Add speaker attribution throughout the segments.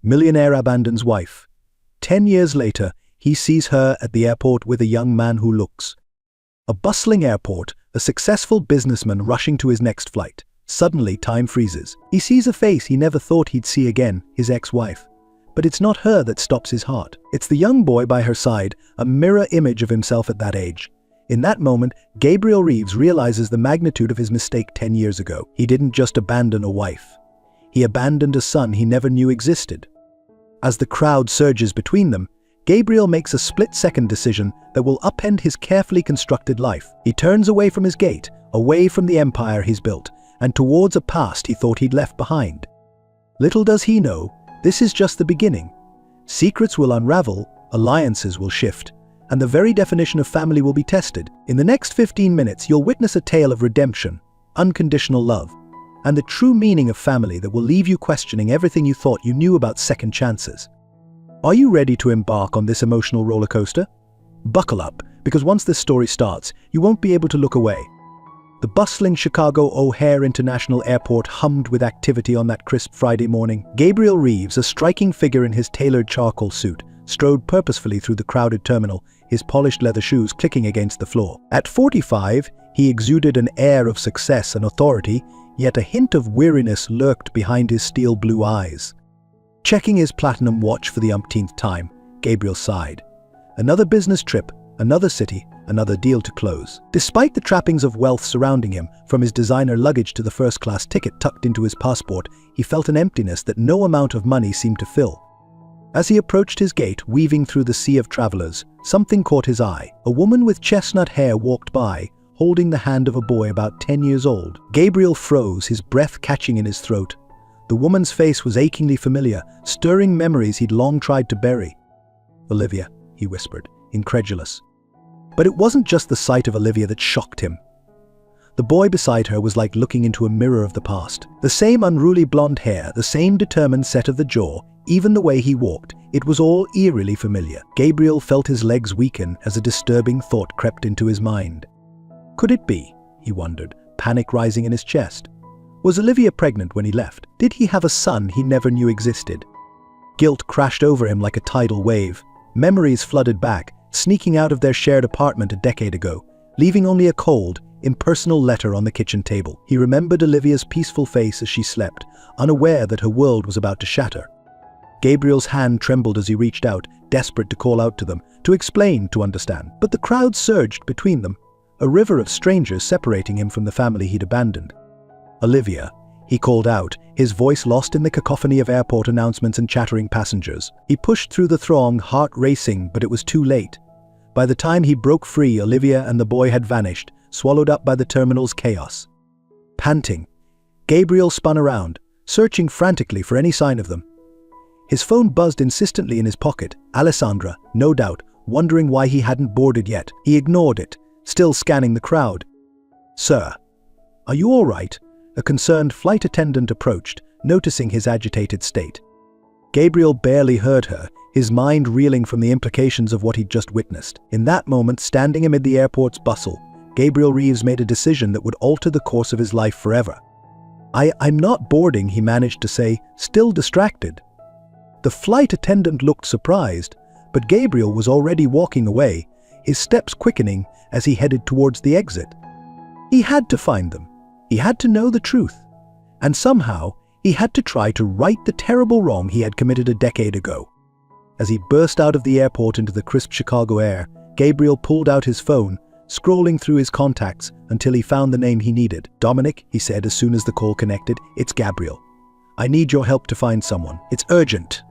Speaker 1: Millionaire abandons wife. 10 years later, he sees her at the airport with a young man who looks. A bustling airport, a successful businessman rushing to his next flight. Suddenly, time freezes. He sees a face he never thought he'd see again, his ex-wife. But it's not her that stops his heart. It's the young boy by her side, a mirror image of himself at that age. In that moment, Gabriel Reeves realizes the magnitude of his mistake 10 years ago. He didn't just abandon a wife. He abandoned a son he never knew existed. As the crowd surges between them, Gabriel makes a split-second decision that will upend his carefully constructed life. He turns away from his gate, away from the empire he's built, and towards a past he thought he'd left behind. Little does he know, this is just the beginning. Secrets will unravel, alliances will shift, and the very definition of family will be tested. In the next 15 minutes, you'll witness a tale of redemption, unconditional love, and the true meaning of family that will leave you questioning everything you thought you knew about second chances. Are you ready to embark on this emotional roller coaster? Buckle up, because once this story starts, you won't be able to look away. The bustling Chicago O'Hare International Airport hummed with activity on that crisp Friday morning. Gabriel Reeves, a striking figure in his tailored charcoal suit, strode purposefully through the crowded terminal, his polished leather shoes clicking against the floor. At 45, he exuded an air of success and authority, yet a hint of weariness lurked behind his steel blue eyes. Checking his platinum watch for the umpteenth time, Gabriel sighed. Another business trip, another city, another deal to close. Despite the trappings of wealth surrounding him, from his designer luggage to the first-class ticket tucked into his passport, he felt an emptiness that no amount of money seemed to fill. As he approached his gate, weaving through the sea of travelers, something caught his eye. A woman with chestnut hair walked by, holding the hand of a boy about 10 years old. Gabriel froze, his breath catching in his throat. The woman's face was achingly familiar, stirring memories he'd long tried to bury. "Olivia," he whispered, incredulous. But it wasn't just the sight of Olivia that shocked him. The boy beside her was like looking into a mirror of the past. The same unruly blonde hair, the same determined set of the jaw, even the way he walked, it was all eerily familiar. Gabriel felt his legs weaken as a disturbing thought crept into his mind. Could it be, he wondered, panic rising in his chest? Was Olivia pregnant when he left? Did he have a son he never knew existed? Guilt crashed over him like a tidal wave. Memories flooded back, sneaking out of their shared apartment a decade ago, leaving only a cold, impersonal letter on the kitchen table. He remembered Olivia's peaceful face as she slept, unaware that her world was about to shatter. Gabriel's hand trembled as he reached out, desperate to call out to them, to explain, to understand. But the crowd surged between them, a river of strangers separating him from the family he'd abandoned. "Olivia," he called out, his voice lost in the cacophony of airport announcements and chattering passengers. He pushed through the throng, heart racing, but it was too late. By the time he broke free, Olivia and the boy had vanished, swallowed up by the terminal's chaos. Panting, Gabriel spun around, searching frantically for any sign of them. His phone buzzed insistently in his pocket. Alessandra, no doubt, wondering why he hadn't boarded yet. He ignored it, still scanning the crowd. "Sir, are you all right?" A concerned flight attendant approached, noticing his agitated state. Gabriel barely heard her, his mind reeling from the implications of what he'd just witnessed. In that moment, standing amid the airport's bustle, Gabriel Reeves made a decision that would alter the course of his life forever. I'm not boarding," he managed to say, still distracted. The flight attendant looked surprised, but Gabriel was already walking away, his steps quickening as he headed towards the exit. He had to find them. He had to know the truth. And somehow, he had to try to right the terrible wrong he had committed a decade ago. As he burst out of the airport into the crisp Chicago air, Gabriel pulled out his phone, scrolling through his contacts until he found the name he needed. "Dominic," he said as soon as the call connected, "it's Gabriel. I need your help to find someone. It's urgent."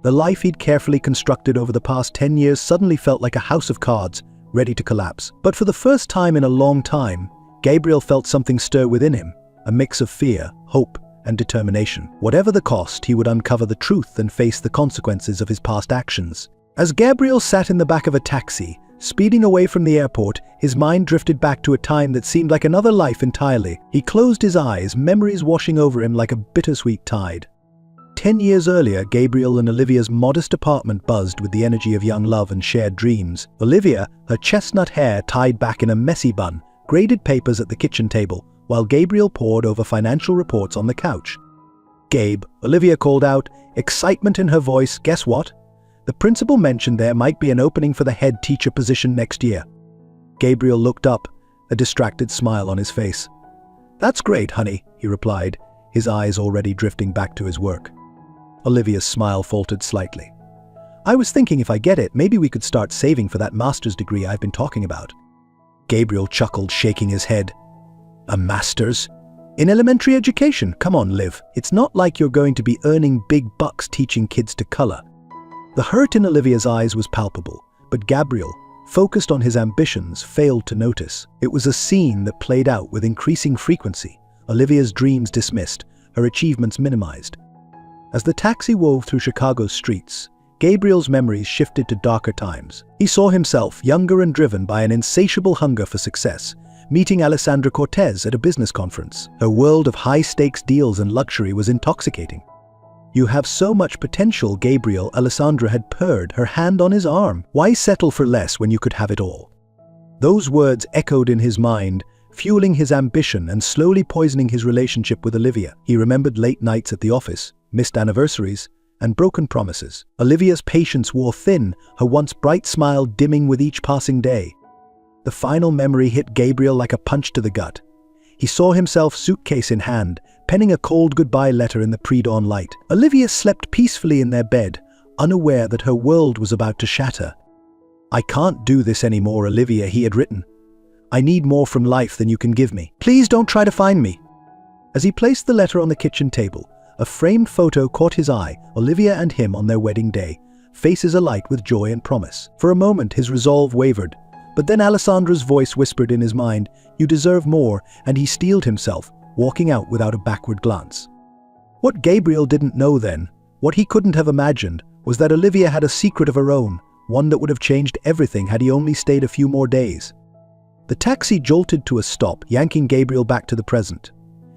Speaker 1: The life he'd carefully constructed over the past 10 years suddenly felt like a house of cards, ready to collapse. But for the first time in a long time, Gabriel felt something stir within him, a mix of fear, hope, and determination. Whatever the cost, he would uncover the truth and face the consequences of his past actions. As Gabriel sat in the back of a taxi, speeding away from the airport, his mind drifted back to a time that seemed like another life entirely. He closed his eyes, memories washing over him like a bittersweet tide. 10 years earlier, Gabriel and Olivia's modest apartment buzzed with the energy of young love and shared dreams. Olivia, her chestnut hair tied back in a messy bun, graded papers at the kitchen table, while Gabriel pored over financial reports on the couch. Gabe, Olivia called out, excitement in her voice. Guess what? The principal mentioned there might be an opening for the head teacher position next year. Gabriel looked up, a distracted smile on his face. That's great, honey, he replied, his eyes already drifting back to his work. Olivia's smile faltered slightly. I was thinking if I get it, maybe we could start saving for that master's degree I've been talking about. Gabriel chuckled, shaking his head. A master's? In elementary education? Come on, Liv. It's not like you're going to be earning big bucks teaching kids to color. The hurt in Olivia's eyes was palpable, but Gabriel, focused on his ambitions, failed to notice. It was a scene that played out with increasing frequency, Olivia's dreams dismissed, her achievements minimized. As the taxi wove through Chicago's streets, Gabriel's memories shifted to darker times. He saw himself, younger and driven by an insatiable hunger for success, meeting Alessandra Cortez at a business conference. Her world of high-stakes deals and luxury was intoxicating. You have so much potential, Gabriel, Alessandra had purred, her hand on his arm. Why settle for less when you could have it all? Those words echoed in his mind, fueling his ambition and slowly poisoning his relationship with Olivia. He remembered late nights at the office, missed anniversaries, and broken promises. Olivia's patience wore thin, her once bright smile dimming with each passing day. The final memory hit Gabriel like a punch to the gut. He saw himself, suitcase in hand, penning a cold goodbye letter in the pre-dawn light. Olivia slept peacefully in their bed, unaware that her world was about to shatter. I can't do this anymore, Olivia, he had written. I need more from life than you can give me. Please don't try to find me. As he placed the letter on the kitchen table, a framed photo caught his eye, Olivia and him on their wedding day, faces alight with joy and promise. For a moment his resolve wavered, but then Alessandra's voice whispered in his mind, you deserve more, and he steeled himself, walking out without a backward glance. What Gabriel didn't know then, what he couldn't have imagined, was that Olivia had a secret of her own, one that would have changed everything had he only stayed a few more days. The taxi jolted to a stop, yanking Gabriel back to the present.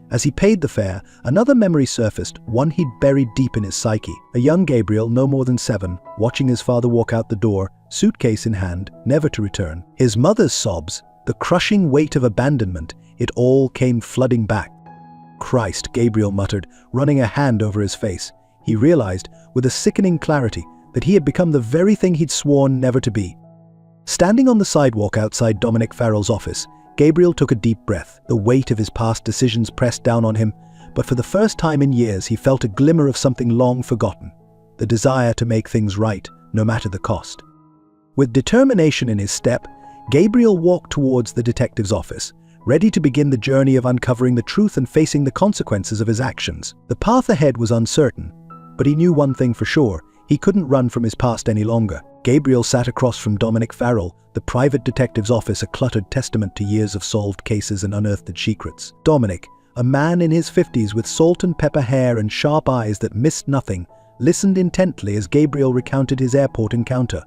Speaker 1: As he paid the fare, another memory surfaced, one he'd buried deep in his psyche. A young Gabriel, no more than 7, watching his father walk out the door, suitcase in hand, never to return. His mother's sobs, the crushing weight of abandonment, it all came flooding back. Christ, Gabriel muttered, running a hand over his face. He realized, with a sickening clarity, that he had become the very thing he'd sworn never to be. Standing on the sidewalk outside Dominic Farrell's office, Gabriel took a deep breath. The weight of his past decisions pressed down on him, but for the first time in years he felt a glimmer of something long forgotten, the desire to make things right, no matter the cost. With determination in his step, Gabriel walked towards the detective's office, ready to begin the journey of uncovering the truth and facing the consequences of his actions. The path ahead was uncertain, but he knew one thing for sure, he couldn't run from his past any longer. Gabriel sat across from Dominic Farrell, the private detective's office, a cluttered testament to years of solved cases and unearthed secrets. Dominic, a man in his 50s with salt and pepper hair and sharp eyes that missed nothing, listened intently as Gabriel recounted his airport encounter.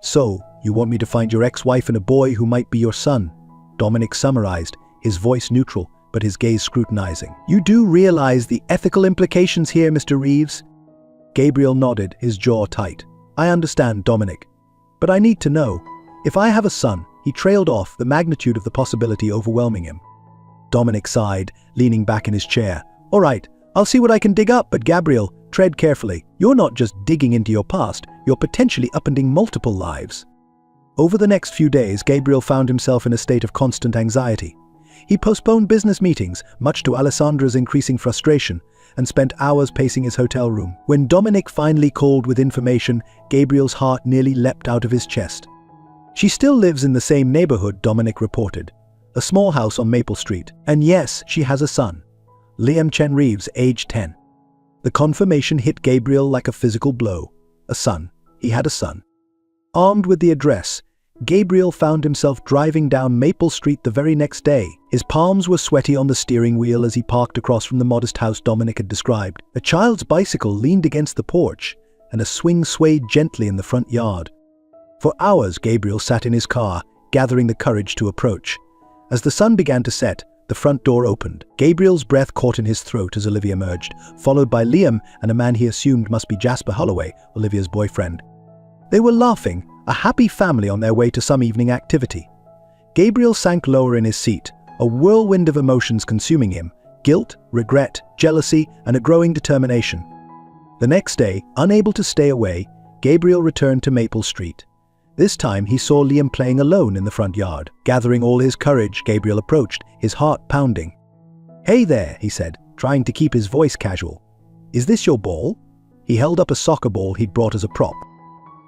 Speaker 1: So, you want me to find your ex-wife and a boy who might be your son? Dominic summarized, his voice neutral, but his gaze scrutinizing. You do realize the ethical implications here, Mr. Reeves? Gabriel nodded, his jaw tight. I understand, Dominic. But I need to know. If I have a son, he trailed off, the magnitude of the possibility overwhelming him. Dominic sighed, leaning back in his chair. All right, I'll see what I can dig up, but Gabriel, tread carefully. You're not just digging into your past, you're potentially upending multiple lives. Over the next few days, Gabriel found himself in a state of constant anxiety. He postponed business meetings, much to Alessandra's increasing frustration, and spent hours pacing his hotel room. When Dominic finally called with information, Gabriel's heart nearly leapt out of his chest. She still lives in the same neighborhood, Dominic reported. A small house on Maple Street. And yes, she has a son. Liam Chen Reeves, age 10. The confirmation hit Gabriel like a physical blow. A son. He had a son. Armed with the address, Gabriel found himself driving down Maple Street the very next day. His palms were sweaty on the steering wheel as he parked across from the modest house Dominic had described. A child's bicycle leaned against the porch, and a swing swayed gently in the front yard. For hours, Gabriel sat in his car, gathering the courage to approach. As the sun began to set, the front door opened. Gabriel's breath caught in his throat as Olivia emerged, followed by Liam and a man he assumed must be Jasper Holloway, Olivia's boyfriend. They were laughing, a happy family on their way to some evening activity. Gabriel sank lower in his seat, a whirlwind of emotions consuming him, guilt, regret, jealousy, and a growing determination. The next day, unable to stay away, Gabriel returned to Maple Street. This time he saw Liam playing alone in the front yard. Gathering all his courage, Gabriel approached, his heart pounding. "Hey there," he said, trying to keep his voice casual. "Is this your ball?" He held up a soccer ball he'd brought as a prop.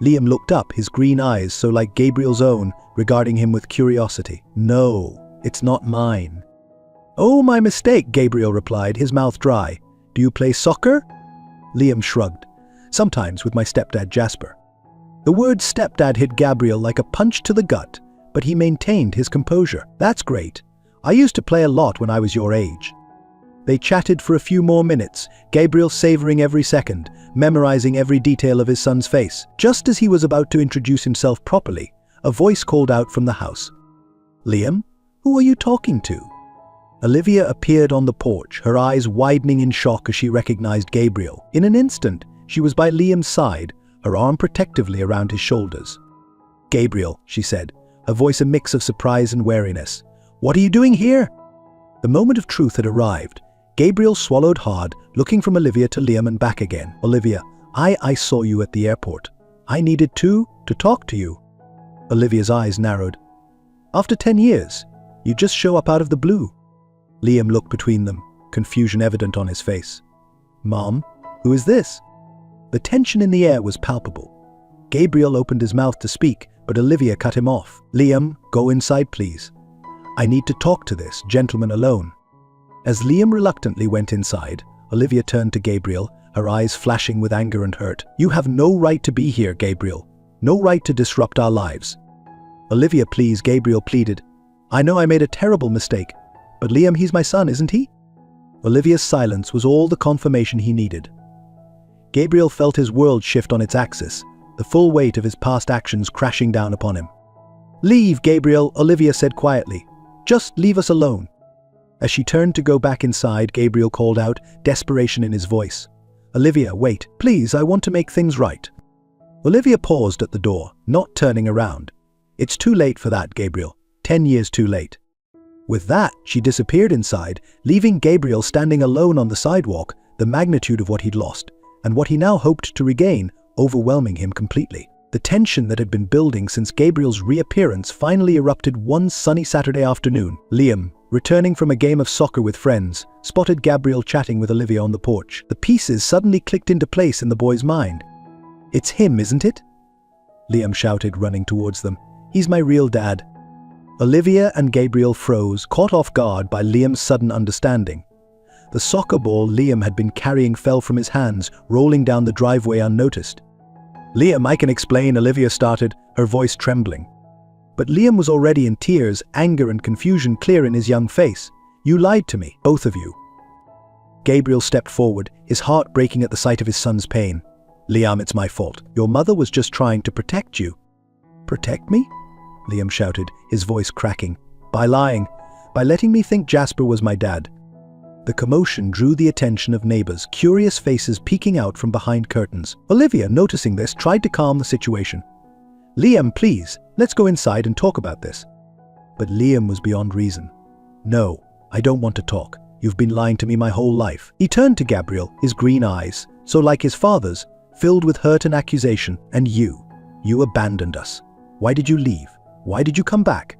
Speaker 1: Liam looked up, his green eyes so like Gabriel's own, regarding him with curiosity. "No, it's not mine." "Oh, my mistake," Gabriel replied, his mouth dry. "Do you play soccer?" Liam shrugged. "Sometimes with my stepdad Jasper." The word stepdad hit Gabriel like a punch to the gut, but he maintained his composure. "That's great. I used to play a lot when I was your age." They chatted for a few more minutes, Gabriel savoring every second, memorizing every detail of his son's face. Just as he was about to introduce himself properly, a voice called out from the house. "Liam, who are you talking to?" Olivia appeared on the porch, her eyes widening in shock as she recognized Gabriel. In an instant, she was by Liam's side, her arm protectively around his shoulders. "Gabriel," she said, her voice a mix of surprise and wariness. "What are you doing here?" The moment of truth had arrived. Gabriel swallowed hard, looking from Olivia to Liam and back again. "Olivia, I saw you at the airport. I needed to talk to you." Olivia's eyes narrowed. "After 10 years, you just show up out of the blue." Liam looked between them, confusion evident on his face. "Mom, who is this?" The tension in the air was palpable. Gabriel opened his mouth to speak, but Olivia cut him off. "Liam, go inside, please. I need to talk to this gentleman alone." As Liam reluctantly went inside, Olivia turned to Gabriel, her eyes flashing with anger and hurt. "You have no right to be here, Gabriel. No right to disrupt our lives." "Olivia, please," Gabriel pleaded. "I know I made a terrible mistake, but Liam, he's my son, isn't he?" Olivia's silence was all the confirmation he needed. Gabriel felt his world shift on its axis, the full weight of his past actions crashing down upon him. "Leave, Gabriel," Olivia said quietly. "Just leave us alone." As she turned to go back inside, Gabriel called out, desperation in his voice. "Olivia, wait. Please, I want to make things right." Olivia paused at the door, not turning around. "It's too late for that, Gabriel. 10 years too late." With that, she disappeared inside, leaving Gabriel standing alone on the sidewalk, the magnitude of what he'd lost, and what he now hoped to regain, overwhelming him completely. The tension that had been building since Gabriel's reappearance finally erupted one sunny Saturday afternoon. Liam, returning from a game of soccer with friends, spotted Gabriel chatting with Olivia on the porch. The pieces suddenly clicked into place in the boy's mind. "It's him, isn't it?" Liam shouted, running towards them. "He's my real dad." Olivia and Gabriel froze, caught off guard by Liam's sudden understanding. The soccer ball Liam had been carrying fell from his hands, rolling down the driveway unnoticed. "Liam, I can explain," Olivia started, her voice trembling. But Liam was already in tears, anger and confusion clear in his young face. "You lied to me, both of you." Gabriel stepped forward, his heart breaking at the sight of his son's pain. "Liam, it's my fault. Your mother was just trying to protect you." "Protect me?" Liam shouted, his voice cracking. "By lying. By letting me think Jasper was my dad." The commotion drew the attention of neighbors, curious faces peeking out from behind curtains. Olivia, noticing this, tried to calm the situation. "Liam, please, let's go inside and talk about this." But Liam was beyond reason. "No, I don't want to talk. You've been lying to me my whole life." He turned to Gabriel, his green eyes, so like his father's, filled with hurt and accusation. "And you abandoned us. Why did you leave? Why did you come back?"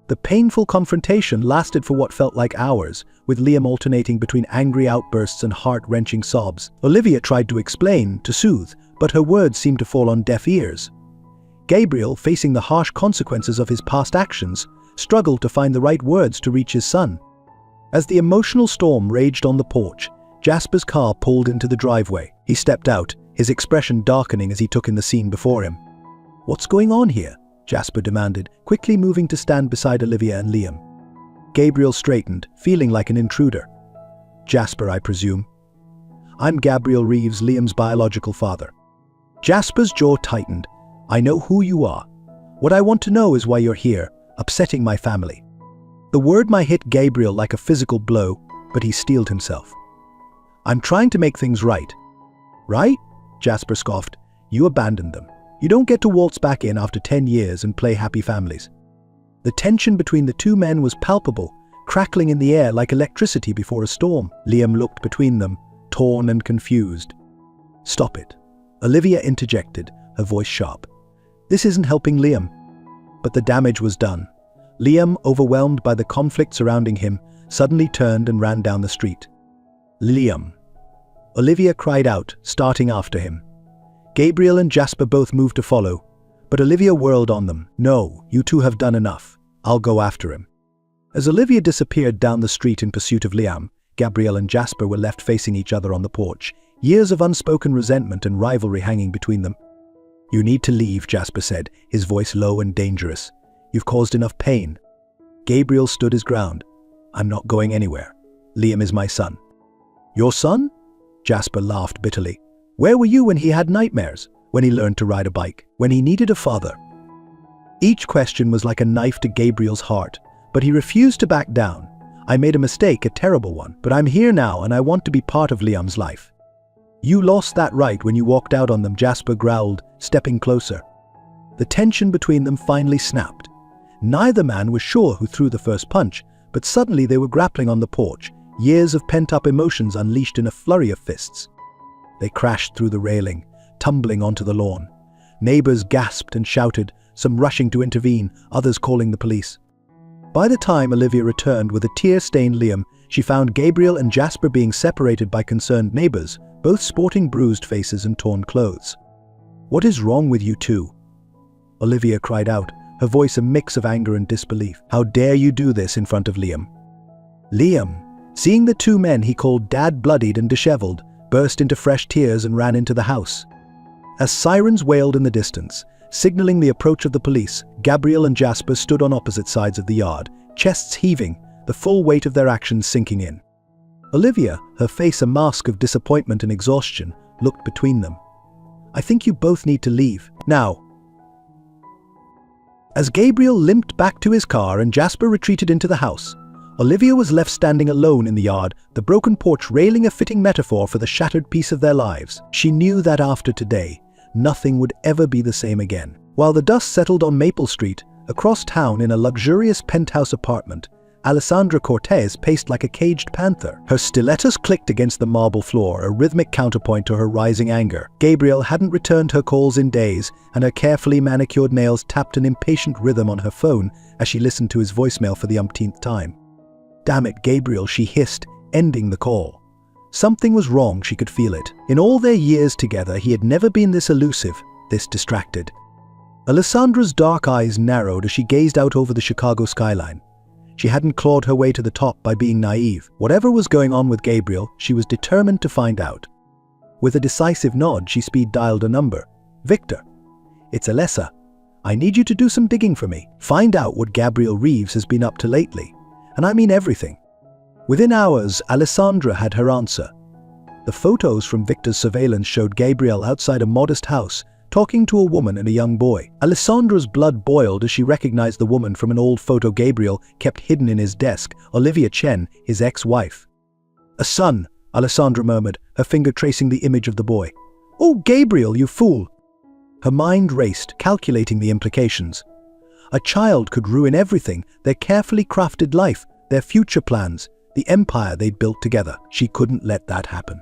Speaker 1: The painful confrontation lasted for what felt like hours, with Liam alternating between angry outbursts and heart-wrenching sobs. Olivia tried to explain, to soothe, but her words seemed to fall on deaf ears. Gabriel, facing the harsh consequences of his past actions, struggled to find the right words to reach his son. As the emotional storm raged on the porch, Jasper's car pulled into the driveway. He stepped out, his expression darkening as he took in the scene before him. "What's going on here?" Jasper demanded, quickly moving to stand beside Olivia and Liam. Gabriel straightened, feeling like an intruder. "Jasper, I presume." "I'm Gabriel Reeves, Liam's biological father." Jasper's jaw tightened. "I know who you are. What I want to know is why you're here, upsetting my family." The word might hit Gabriel like a physical blow, but he steeled himself. "I'm trying to make things right." "Right?" Jasper scoffed. "You abandoned them. You don't get to waltz back in after 10 years and play happy families." The tension between the two men was palpable, crackling in the air like electricity before a storm. Liam looked between them, torn and confused. "Stop it," Olivia interjected, her voice sharp. "This isn't helping Liam." But the damage was done. Liam, overwhelmed by the conflict surrounding him, suddenly turned and ran down the street. "Liam!" Olivia cried out, starting after him. Gabriel and Jasper both moved to follow, but Olivia whirled on them. "No, you two have done enough. I'll go after him." As Olivia disappeared down the street in pursuit of Liam, Gabriel and Jasper were left facing each other on the porch, years of unspoken resentment and rivalry hanging between them. "You need to leave," Jasper said, his voice low and dangerous. "You've caused enough pain." Gabriel stood his ground. "I'm not going anywhere. Liam is my son." "Your son?" Jasper laughed bitterly. "Where were you when he had nightmares? When he learned to ride a bike? When he needed a father?" Each question was like a knife to Gabriel's heart, but he refused to back down. "I made a mistake, a terrible one, but I'm here now and I want to be part of Liam's life." "You lost that right when you walked out on them," Jasper growled, stepping closer. The tension between them finally snapped. Neither man was sure who threw the first punch, but suddenly they were grappling on the porch, years of pent-up emotions unleashed in a flurry of fists. They crashed through the railing, tumbling onto the lawn. Neighbors gasped and shouted, some rushing to intervene, others calling the police. By the time Olivia returned with a tear-stained Liam, she found Gabriel and Jasper being separated by concerned neighbors, both sporting bruised faces and torn clothes. "What is wrong with you two?" Olivia cried out, her voice a mix of anger and disbelief. "How dare you do this in front of Liam?" Liam, seeing the two men he called Dad bloodied and disheveled, burst into fresh tears and ran into the house. As sirens wailed in the distance, signaling the approach of the police, Gabriel and Jasper stood on opposite sides of the yard, chests heaving, the full weight of their actions sinking in. Olivia, her face a mask of disappointment and exhaustion, looked between them. "I think you both need to leave. Now." As Gabriel limped back to his car and Jasper retreated into the house, Olivia was left standing alone in the yard, the broken porch railing a fitting metaphor for the shattered piece of their lives. She knew that after today, nothing would ever be the same again. While the dust settled on Maple Street, across town in a luxurious penthouse apartment, Alessandra Cortez paced like a caged panther. Her stilettos clicked against the marble floor, a rhythmic counterpoint to her rising anger. Gabriel hadn't returned her calls in days, and her carefully manicured nails tapped an impatient rhythm on her phone as she listened to his voicemail for the umpteenth time. "Damn it, Gabriel," she hissed, ending the call. Something was wrong, she could feel it. In all their years together, he had never been this elusive, this distracted. Alessandra's dark eyes narrowed as she gazed out over the Chicago skyline. She hadn't clawed her way to the top by being naive. Whatever was going on with Gabriel, she was determined to find out. With a decisive nod, she speed-dialed a number. "Victor, it's Alessa. I need you to do some digging for me. Find out what Gabriel Reeves has been up to lately. And I mean everything." Within hours, Alessandra had her answer. The photos from Victor's surveillance showed Gabriel outside a modest house, talking to a woman and a young boy. Alessandra's blood boiled as she recognized the woman from an old photo Gabriel kept hidden in his desk, Olivia Chen, his ex-wife. "A son," Alessandra murmured, her finger tracing the image of the boy. "Oh, Gabriel, you fool!" Her mind raced, calculating the implications. A child could ruin everything, their carefully crafted life, their future plans, the empire they'd built together. She couldn't let that happen.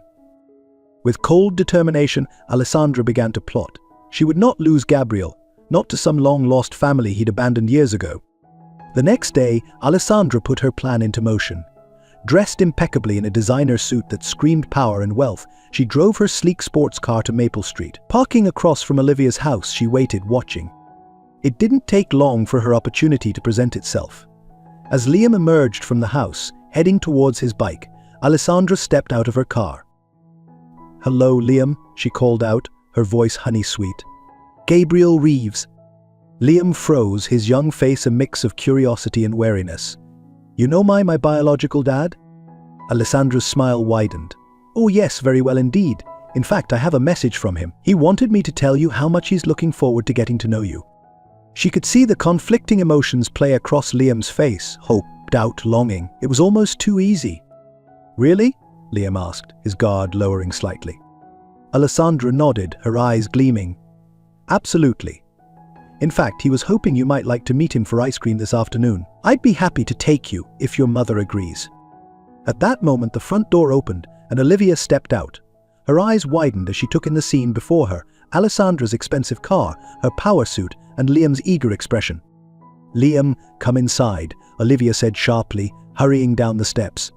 Speaker 1: With cold determination, Alessandra began to plot. She would not lose Gabriel, not to some long-lost family he'd abandoned years ago. The next day, Alessandra put her plan into motion. Dressed impeccably in a designer suit that screamed power and wealth, she drove her sleek sports car to Maple Street. Parking across from Olivia's house, she waited, watching. It didn't take long for her opportunity to present itself. As Liam emerged from the house, heading towards his bike, Alessandra stepped out of her car. "Hello, Liam," she called out, her voice honey-sweet. "Gabriel Reeves." Liam froze, his young face a mix of curiosity and wariness. "You know my biological dad?" Alessandra's smile widened. "Oh yes, very well indeed. In fact, I have a message from him. He wanted me to tell you how much he's looking forward to getting to know you." She could see the conflicting emotions play across Liam's face, hope, doubt, longing. It was almost too easy. "Really?" Liam asked, his guard lowering slightly. Alessandra nodded, her eyes gleaming. "Absolutely. In fact, he was hoping you might like to meet him for ice cream this afternoon. I'd be happy to take you, if your mother agrees. At that moment, the front door opened, and Olivia stepped out. Her eyes widened as she took in the scene before her, Alessandra's expensive car, her power suit, and Liam's eager expression. "Liam, come inside," Olivia said sharply, hurrying down the steps.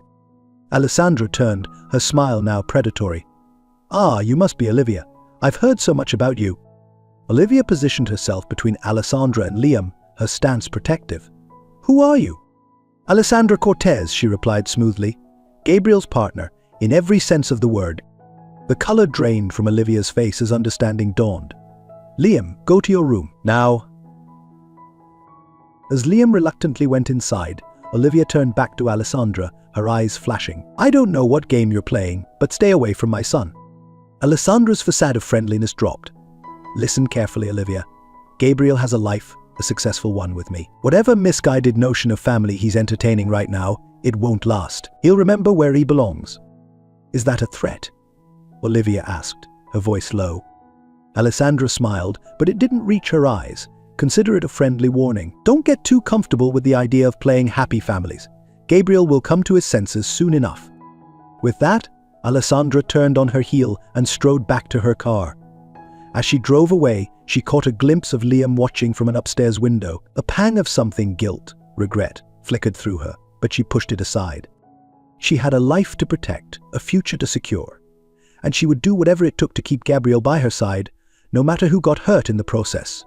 Speaker 1: Alessandra turned, her smile now predatory. "Ah, you must be Olivia. I've heard so much about you." Olivia positioned herself between Alessandra and Liam, her stance protective. "Who are you?" "Alessandra Cortez," she replied smoothly. "Gabriel's partner, in every sense of the word." The color drained from Olivia's face as understanding dawned. "Liam, go to your room, now." As Liam reluctantly went inside, Olivia turned back to Alessandra, her eyes flashing. "I don't know what game you're playing, but stay away from my son." Alessandra's facade of friendliness dropped. "Listen carefully, Olivia. Gabriel has a life, a successful one with me. Whatever misguided notion of family he's entertaining right now, it won't last. He'll remember where he belongs." "Is that a threat?" Olivia asked, her voice low. Alessandra smiled, but it didn't reach her eyes. Consider it a friendly warning. Don't get too comfortable with the idea of playing happy families. Gabriel will come to his senses soon enough. With that, Alessandra turned on her heel and strode back to her car. As she drove away, she caught a glimpse of Liam watching from an upstairs window. A pang of something, guilt, regret, flickered through her, but she pushed it aside. She had a life to protect, a future to secure, and she would do whatever it took to keep Gabriel by her side, no matter who got hurt in the process.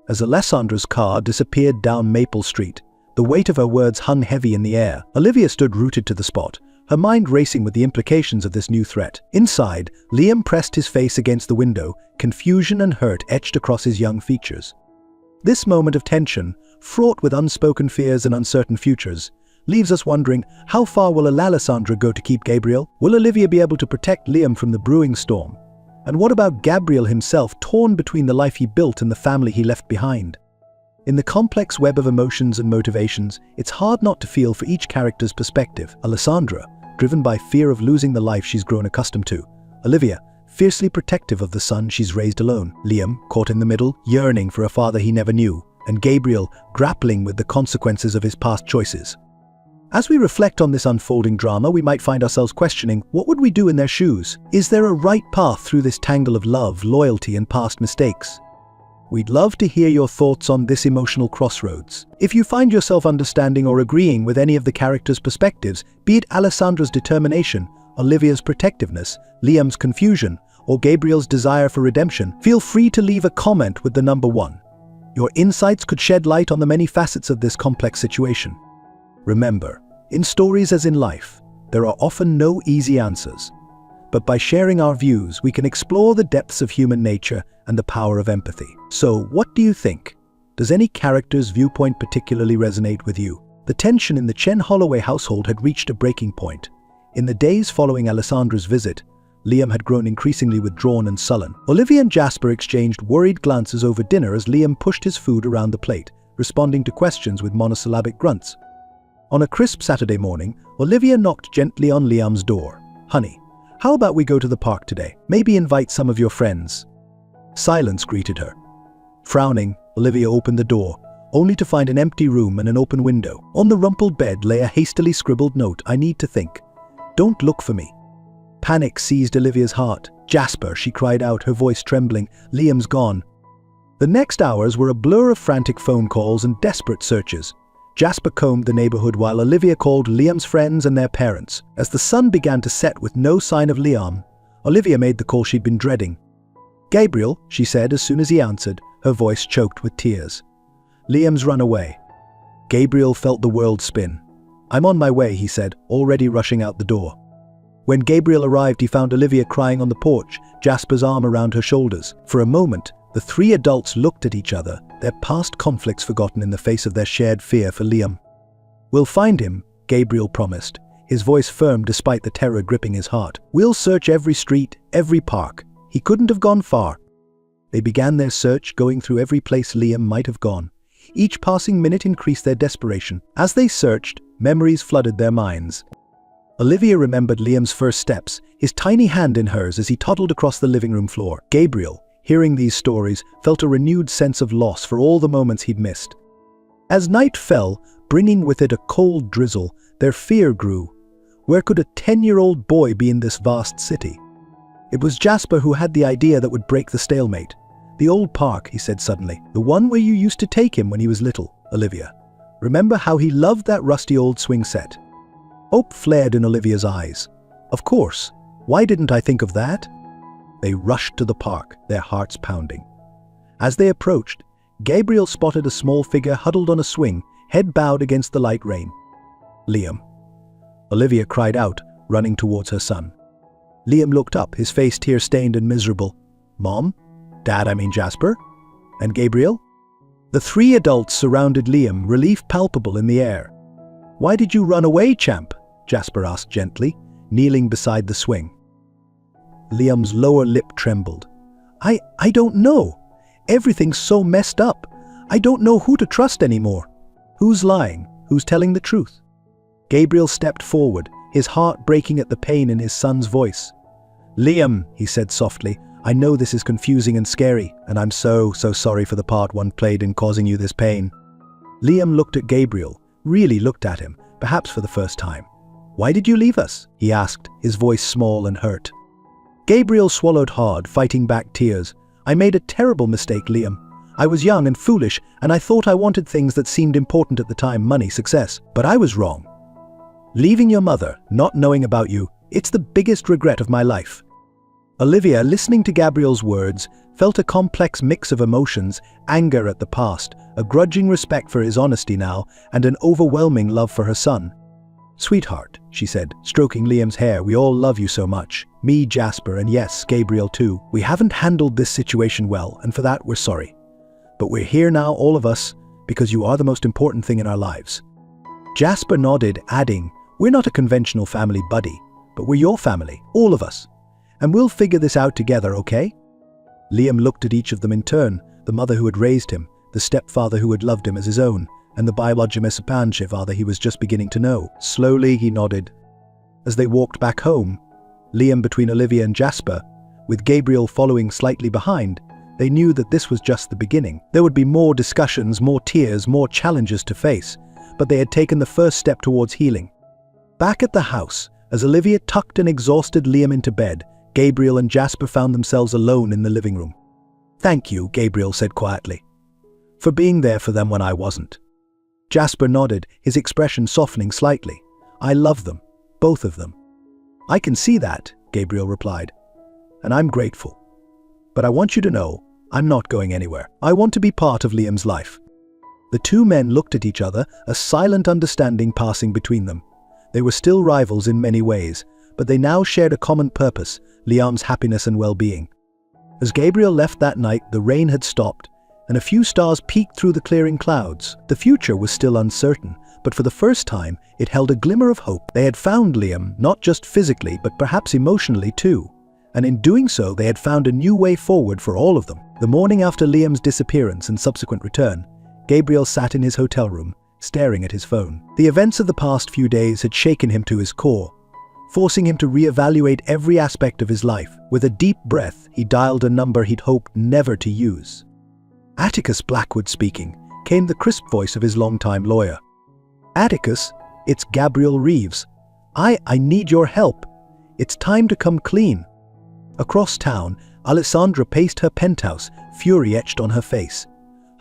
Speaker 1: As Alessandra's car disappeared down Maple Street, the weight of her words hung heavy in the air. Olivia stood rooted to the spot, her mind racing with the implications of this new threat. Inside, Liam pressed his face against the window, confusion and hurt etched across his young features. This moment of tension, fraught with unspoken fears and uncertain futures, leaves us wondering, how far will Alessandra go to keep Gabriel? Will Olivia be able to protect Liam from the brewing storm? And what about Gabriel himself, torn between the life he built and the family he left behind? In the complex web of emotions and motivations, it's hard not to feel for each character's perspective. Alessandra, driven by fear of losing the life she's grown accustomed to. Olivia, fiercely protective of the son she's raised alone. Liam, caught in the middle, yearning for a father he never knew. And Gabriel, grappling with the consequences of his past choices. As we reflect on this unfolding drama, we might find ourselves questioning, what would we do in their shoes? Is there a right path through this tangle of love, loyalty, and past mistakes? We'd love to hear your thoughts on this emotional crossroads. If you find yourself understanding or agreeing with any of the characters' perspectives, be it Alessandra's determination, Olivia's protectiveness, Liam's confusion, or Gabriel's desire for redemption, feel free to leave a comment with the number 1. Your insights could shed light on the many facets of this complex situation. Remember, in stories as in life, there are often no easy answers. But by sharing our views, we can explore the depths of human nature and the power of empathy. So, what do you think? Does any character's viewpoint particularly resonate with you? The tension in the Chen Holloway household had reached a breaking point. In the days following Alessandra's visit, Liam had grown increasingly withdrawn and sullen. Olivia and Jasper exchanged worried glances over dinner as Liam pushed his food around the plate, responding to questions with monosyllabic grunts. On a crisp Saturday morning, Olivia knocked gently on Liam's door. "Honey, how about we go to the park today? Maybe invite some of your friends." Silence greeted her. Frowning, Olivia opened the door, only to find an empty room and an open window. On the rumpled bed lay a hastily scribbled note, "I need to think. Don't look for me." Panic seized Olivia's heart. "Jasper," she cried out, her voice trembling, "Liam's gone." The next hours were a blur of frantic phone calls and desperate searches. Jasper combed the neighborhood while Olivia called Liam's friends and their parents. As the sun began to set with no sign of Liam, Olivia made the call she'd been dreading. "Gabriel," she said as soon as he answered, her voice choked with tears. "Liam's run away." Gabriel felt the world spin. "I'm on my way," he said, already rushing out the door. When Gabriel arrived, he found Olivia crying on the porch, Jasper's arm around her shoulders. For a moment, the three adults looked at each other, their past conflicts forgotten in the face of their shared fear for Liam. "We'll find him," Gabriel promised, his voice firm despite the terror gripping his heart. "We'll search every street, every park. He couldn't have gone far." They began their search, going through every place Liam might have gone. Each passing minute increased their desperation. As they searched, memories flooded their minds. Olivia remembered Liam's first steps, his tiny hand in hers as he toddled across the living room floor. Gabriel, hearing these stories, felt a renewed sense of loss for all the moments he'd missed. As night fell, bringing with it a cold drizzle, their fear grew. Where could a 10-year-old boy be in this vast city? It was Jasper who had the idea that would break the stalemate. "The old park," he said suddenly. "The one where you used to take him when he was little, Olivia. Remember how he loved that rusty old swing set?" Hope flared in Olivia's eyes. "Of course. Why didn't I think of that?" They rushed to the park, their hearts pounding. As they approached, Gabriel spotted a small figure huddled on a swing, head bowed against the light rain. "Liam." Olivia cried out, running towards her son. Liam looked up, his face tear-stained and miserable. "Mom? Dad, I mean Jasper? And Gabriel?" The three adults surrounded Liam, relief palpable in the air. "Why did you run away, champ?" Jasper asked gently, kneeling beside the swing. Liam's lower lip trembled. I don't know. Everything's so messed up. I don't know who to trust anymore. Who's lying? Who's telling the truth?" Gabriel stepped forward, his heart breaking at the pain in his son's voice. "Liam," he said softly, "I know this is confusing and scary, and I'm so sorry for the part one played in causing you this pain." Liam looked at Gabriel, really looked at him, perhaps for the first time. "Why did you leave us?" he asked, his voice small and hurt. Gabriel swallowed hard, fighting back tears. "I made a terrible mistake, Liam. I was young and foolish, and I thought I wanted things that seemed important at the time, money, success. But I was wrong. Leaving your mother, not knowing about you, it's the biggest regret of my life." Olivia, listening to Gabriel's words, felt a complex mix of emotions, anger at the past, a grudging respect for his honesty now, and an overwhelming love for her son. "Sweetheart," she said, stroking Liam's hair, "we all love you so much. Me, Jasper, and yes, Gabriel too. We haven't handled this situation well, and for that we're sorry. But we're here now, all of us, because you are the most important thing in our lives." Jasper nodded, adding, "We're not a conventional family, buddy, but we're your family, all of us. And we'll figure this out together, okay?" Liam looked at each of them in turn, the mother who had raised him, the stepfather who had loved him as his own, and the biological father he was just beginning to know. Slowly he nodded. As they walked back home, Liam between Olivia and Jasper, with Gabriel following slightly behind, they knew that this was just the beginning. There would be more discussions, more tears, more challenges to face, but they had taken the first step towards healing. Back at the house, as Olivia tucked and exhausted Liam into bed, Gabriel and Jasper found themselves alone in the living room. "Thank you," Gabriel said quietly, "for being there for them when I wasn't." Jasper nodded, his expression softening slightly. "I love them, both of them." "I can see that," Gabriel replied, "and I'm grateful. But I want you to know, I'm not going anywhere. I want to be part of Liam's life." The two men looked at each other, a silent understanding passing between them. They were still rivals in many ways, but they now shared a common purpose, Liam's happiness and well-being. As Gabriel left that night, the rain had stopped, and a few stars peeked through the clearing clouds. The future was still uncertain, but for the first time, it held a glimmer of hope. They had found Liam, not just physically, but perhaps emotionally too. And in doing so, they had found a new way forward for all of them. The morning after Liam's disappearance and subsequent return, Gabriel sat in his hotel room, staring at his phone. The events of the past few days had shaken him to his core, forcing him to reevaluate every aspect of his life. With a deep breath, he dialed a number he'd hoped never to use. "Atticus Blackwood speaking," came the crisp voice of his longtime lawyer. "Atticus, it's Gabriel Reeves. I need your help. It's time to come clean." Across town, Alessandra paced her penthouse, fury etched on her face.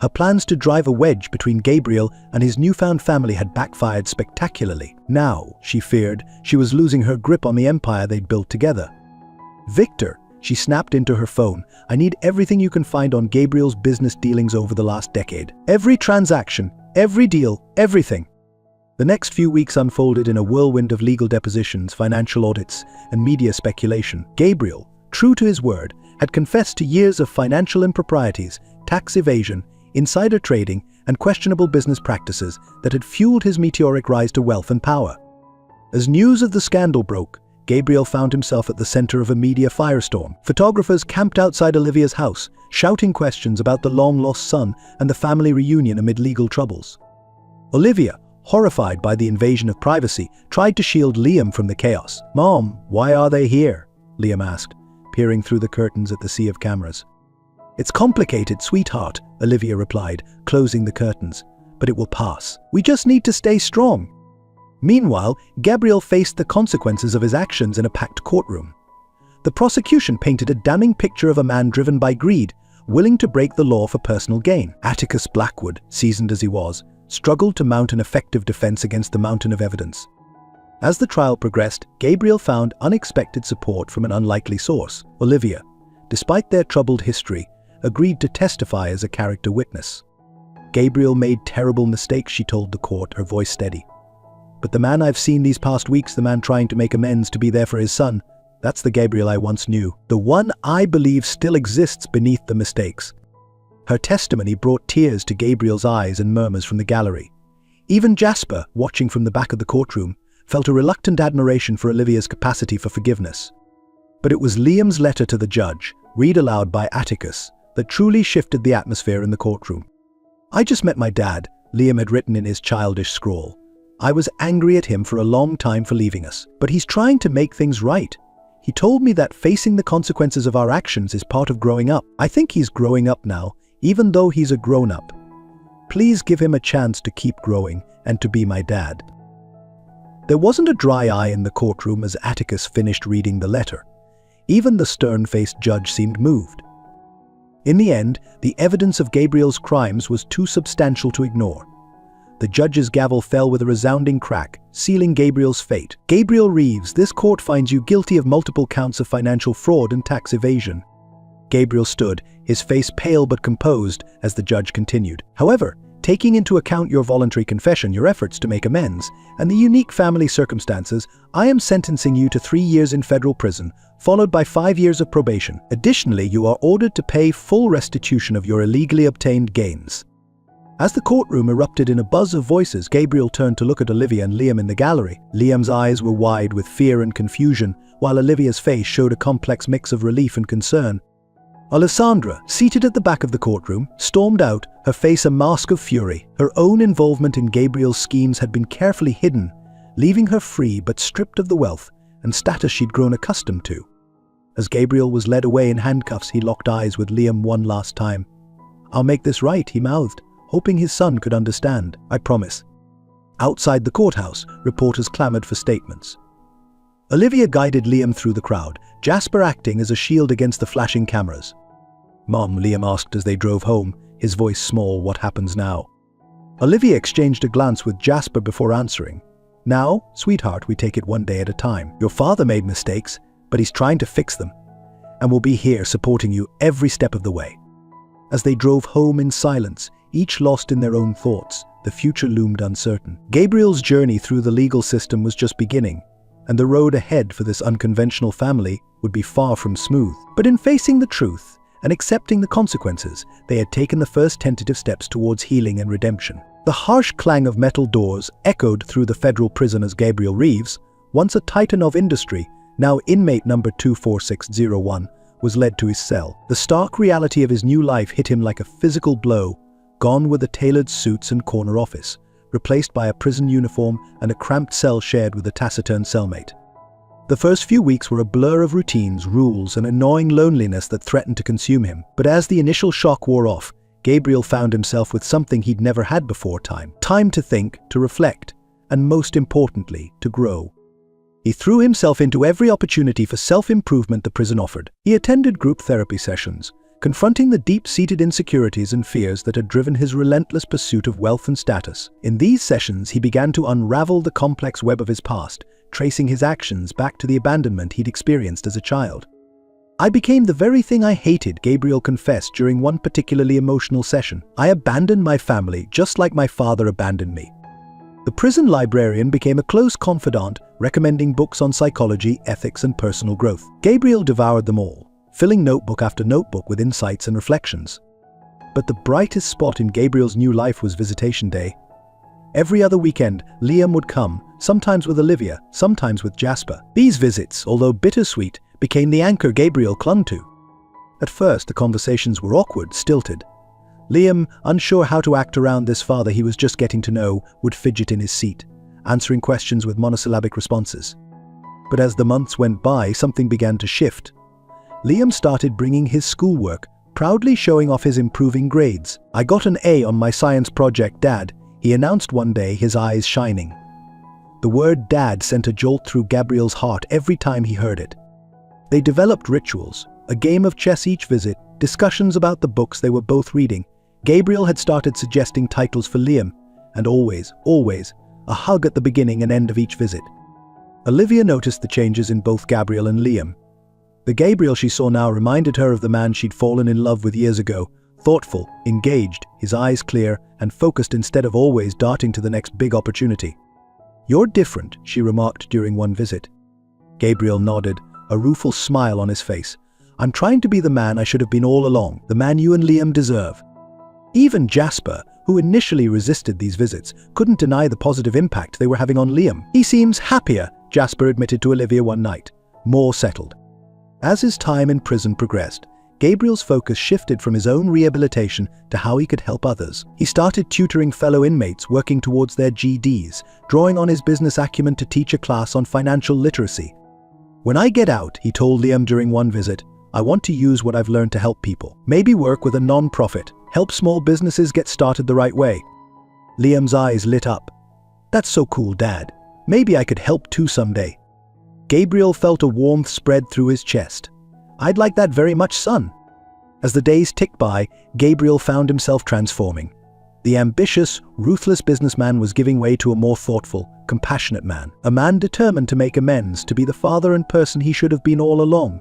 Speaker 1: Her plans to drive a wedge between Gabriel and his newfound family had backfired spectacularly. Now, she feared, she was losing her grip on the empire they'd built together. "Victor," she snapped into her phone, "I need everything you can find on Gabriel's business dealings over the last decade. Every transaction, every deal, everything." The next few weeks unfolded in a whirlwind of legal depositions, financial audits, and media speculation. Gabriel, true to his word, had confessed to years of financial improprieties, tax evasion, insider trading, and questionable business practices that had fueled his meteoric rise to wealth and power. As news of the scandal broke, Gabriel found himself at the center of a media firestorm. Photographers camped outside Olivia's house, shouting questions about the long-lost son and the family reunion amid legal troubles. Olivia, horrified by the invasion of privacy, tried to shield Liam from the chaos. "Mom, why are they here?" Liam asked, peering through the curtains at the sea of cameras. "It's complicated, sweetheart," Olivia replied, closing the curtains. "But it will pass. We just need to stay strong." Meanwhile, Gabriel faced the consequences of his actions in a packed courtroom. The prosecution painted a damning picture of a man driven by greed, willing to break the law for personal gain. Atticus Blackwood, seasoned as he was, struggled to mount an effective defense against the mountain of evidence. As the trial progressed, Gabriel found unexpected support from an unlikely source. Olivia, despite their troubled history, agreed to testify as a character witness. "Gabriel made terrible mistakes," she told the court, her voice steady. "But the man I've seen these past weeks, the man trying to make amends, to be there for his son, that's the Gabriel I once knew. The one I believe still exists beneath the mistakes." Her testimony brought tears to Gabriel's eyes and murmurs from the gallery. Even Jasper, watching from the back of the courtroom, felt a reluctant admiration for Olivia's capacity for forgiveness. But it was Liam's letter to the judge, read aloud by Atticus, that truly shifted the atmosphere in the courtroom. "I just met my dad," Liam had written in his childish scrawl. "I was angry at him for a long time for leaving us, but he's trying to make things right. He told me that facing the consequences of our actions is part of growing up. I think he's growing up now, even though he's a grown-up. Please give him a chance to keep growing and to be my dad." There wasn't a dry eye in the courtroom as Atticus finished reading the letter. Even the stern-faced judge seemed moved. In the end, the evidence of Gabriel's crimes was too substantial to ignore. The judge's gavel fell with a resounding crack, sealing Gabriel's fate. "Gabriel Reeves, this court finds you guilty of multiple counts of financial fraud and tax evasion." Gabriel stood, his face pale but composed, as the judge continued. "However, taking into account your voluntary confession, your efforts to make amends, and the unique family circumstances, I am sentencing you to 3 years in federal prison, followed by 5 years of probation. Additionally, you are ordered to pay full restitution of your illegally obtained gains." As the courtroom erupted in a buzz of voices, Gabriel turned to look at Olivia and Liam in the gallery. Liam's eyes were wide with fear and confusion, while Olivia's face showed a complex mix of relief and concern. Alessandra, seated at the back of the courtroom, stormed out, her face a mask of fury. Her own involvement in Gabriel's schemes had been carefully hidden, leaving her free but stripped of the wealth and status she'd grown accustomed to. As Gabriel was led away in handcuffs, he locked eyes with Liam one last time. "I'll make this right," he mouthed, hoping his son could understand. "I promise." Outside the courthouse, reporters clamored for statements. Olivia guided Liam through the crowd, Jasper acting as a shield against the flashing cameras. "Mom," Liam asked as they drove home, his voice small, "what happens now?" Olivia exchanged a glance with Jasper before answering. "Now, sweetheart, we take it one day at a time. Your father made mistakes, but he's trying to fix them, and we'll be here supporting you every step of the way." As they drove home in silence, each lost in their own thoughts, the future loomed uncertain. Gabriel's journey through the legal system was just beginning, and the road ahead for this unconventional family would be far from smooth. But in facing the truth and accepting the consequences, they had taken the first tentative steps towards healing and redemption. The harsh clang of metal doors echoed through the federal prison as Gabriel Reeves, once a titan of industry, now inmate number 24601, was led to his cell. The stark reality of his new life hit him like a physical blow. Gone were the tailored suits and corner office, replaced by a prison uniform and a cramped cell shared with a taciturn cellmate. The first few weeks were a blur of routines, rules, and annoying loneliness that threatened to consume him. But as the initial shock wore off, Gabriel found himself with something he'd never had before: time. Time to think, to reflect, and most importantly, to grow. He threw himself into every opportunity for self-improvement the prison offered. He attended group therapy sessions, confronting the deep-seated insecurities and fears that had driven his relentless pursuit of wealth and status. In these sessions, he began to unravel the complex web of his past, tracing his actions back to the abandonment he'd experienced as a child. "I became the very thing I hated," Gabriel confessed during one particularly emotional session. "I abandoned my family just like my father abandoned me." The prison librarian became a close confidant, recommending books on psychology, ethics, and personal growth. Gabriel devoured them all, filling notebook after notebook with insights and reflections. But the brightest spot in Gabriel's new life was visitation day. Every other weekend, Liam would come, sometimes with Olivia, sometimes with Jasper. These visits, although bittersweet, became the anchor Gabriel clung to. At first, the conversations were awkward, stilted. Liam, unsure how to act around this father he was just getting to know, would fidget in his seat, answering questions with monosyllabic responses. But as the months went by, something began to shift. Liam started bringing his schoolwork, proudly showing off his improving grades. "I got an A on my science project, Dad," he announced one day, his eyes shining. The word Dad sent a jolt through Gabriel's heart every time he heard it. They developed rituals, a game of chess each visit, discussions about the books they were both reading. Gabriel had started suggesting titles for Liam, and always, a hug at the beginning and end of each visit. Olivia noticed the changes in both Gabriel and Liam. The Gabriel she saw now reminded her of the man she'd fallen in love with years ago, thoughtful, engaged, his eyes clear, and focused instead of always darting to the next big opportunity. "You're different," she remarked during one visit. Gabriel nodded, a rueful smile on his face. "I'm trying to be the man I should have been all along, the man you and Liam deserve." Even Jasper, who initially resisted these visits, couldn't deny the positive impact they were having on Liam. "He seems happier," Jasper admitted to Olivia one night, "more settled." As his time in prison progressed, Gabriel's focus shifted from his own rehabilitation to how he could help others. He started tutoring fellow inmates working towards their GEDs, drawing on his business acumen to teach a class on financial literacy. "When I get out," he told Liam during one visit, "I want to use what I've learned to help people. Maybe work with a non-profit, help small businesses get started the right way." Liam's eyes lit up. "That's so cool, Dad. Maybe I could help too someday." Gabriel felt a warmth spread through his chest. "I'd like that very much, son." As the days ticked by, Gabriel found himself transforming. The ambitious, ruthless businessman was giving way to a more thoughtful, compassionate man, a man determined to make amends, to be the father and person he should have been all along.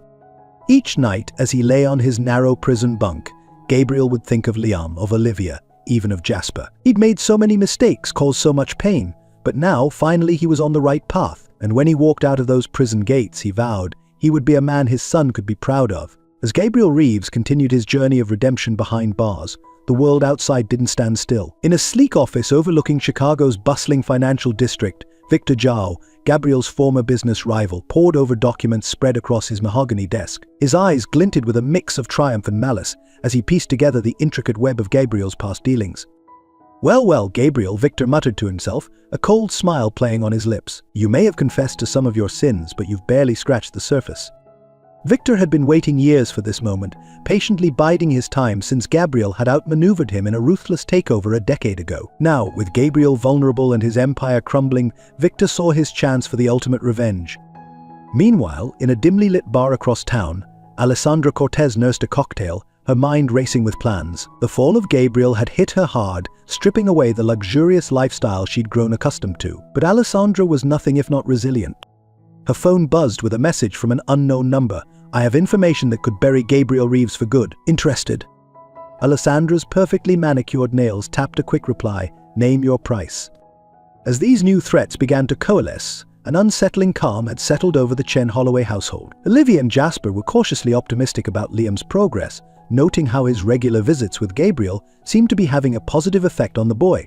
Speaker 1: Each night, as he lay on his narrow prison bunk, Gabriel would think of Liam, of Olivia, even of Jasper. He'd made so many mistakes, caused so much pain, but now, finally, he was on the right path. And when he walked out of those prison gates, he vowed he would be a man his son could be proud of. As Gabriel Reeves continued his journey of redemption behind bars, the world outside didn't stand still. In a sleek office overlooking Chicago's bustling financial district, Victor Zhao, Gabriel's former business rival, pored over documents spread across his mahogany desk. His eyes glinted with a mix of triumph and malice as he pieced together the intricate web of Gabriel's past dealings. Well, Gabriel," Victor muttered to himself, a cold smile playing on his lips. "You may have confessed to some of your sins, but you've barely scratched the surface." Victor had been waiting years for this moment, patiently biding his time since Gabriel had outmaneuvered him in a ruthless takeover a decade ago. Now, with Gabriel vulnerable and his empire crumbling, Victor saw his chance for the ultimate revenge. Meanwhile, in a dimly lit bar across town, Alessandra Cortez nursed a cocktail, her mind racing with plans. The fall of Gabriel had hit her hard, stripping away the luxurious lifestyle she'd grown accustomed to. But Alessandra was nothing if not resilient. Her phone buzzed with a message from an unknown number. "I have information that could bury Gabriel Reeves for good. Interested?" Alessandra's perfectly manicured nails tapped a quick reply, "Name your price." As these new threats began to coalesce, an unsettling calm had settled over the Chen Holloway household. Olivia and Jasper were cautiously optimistic about Liam's progress, noting how his regular visits with Gabriel seemed to be having a positive effect on the boy.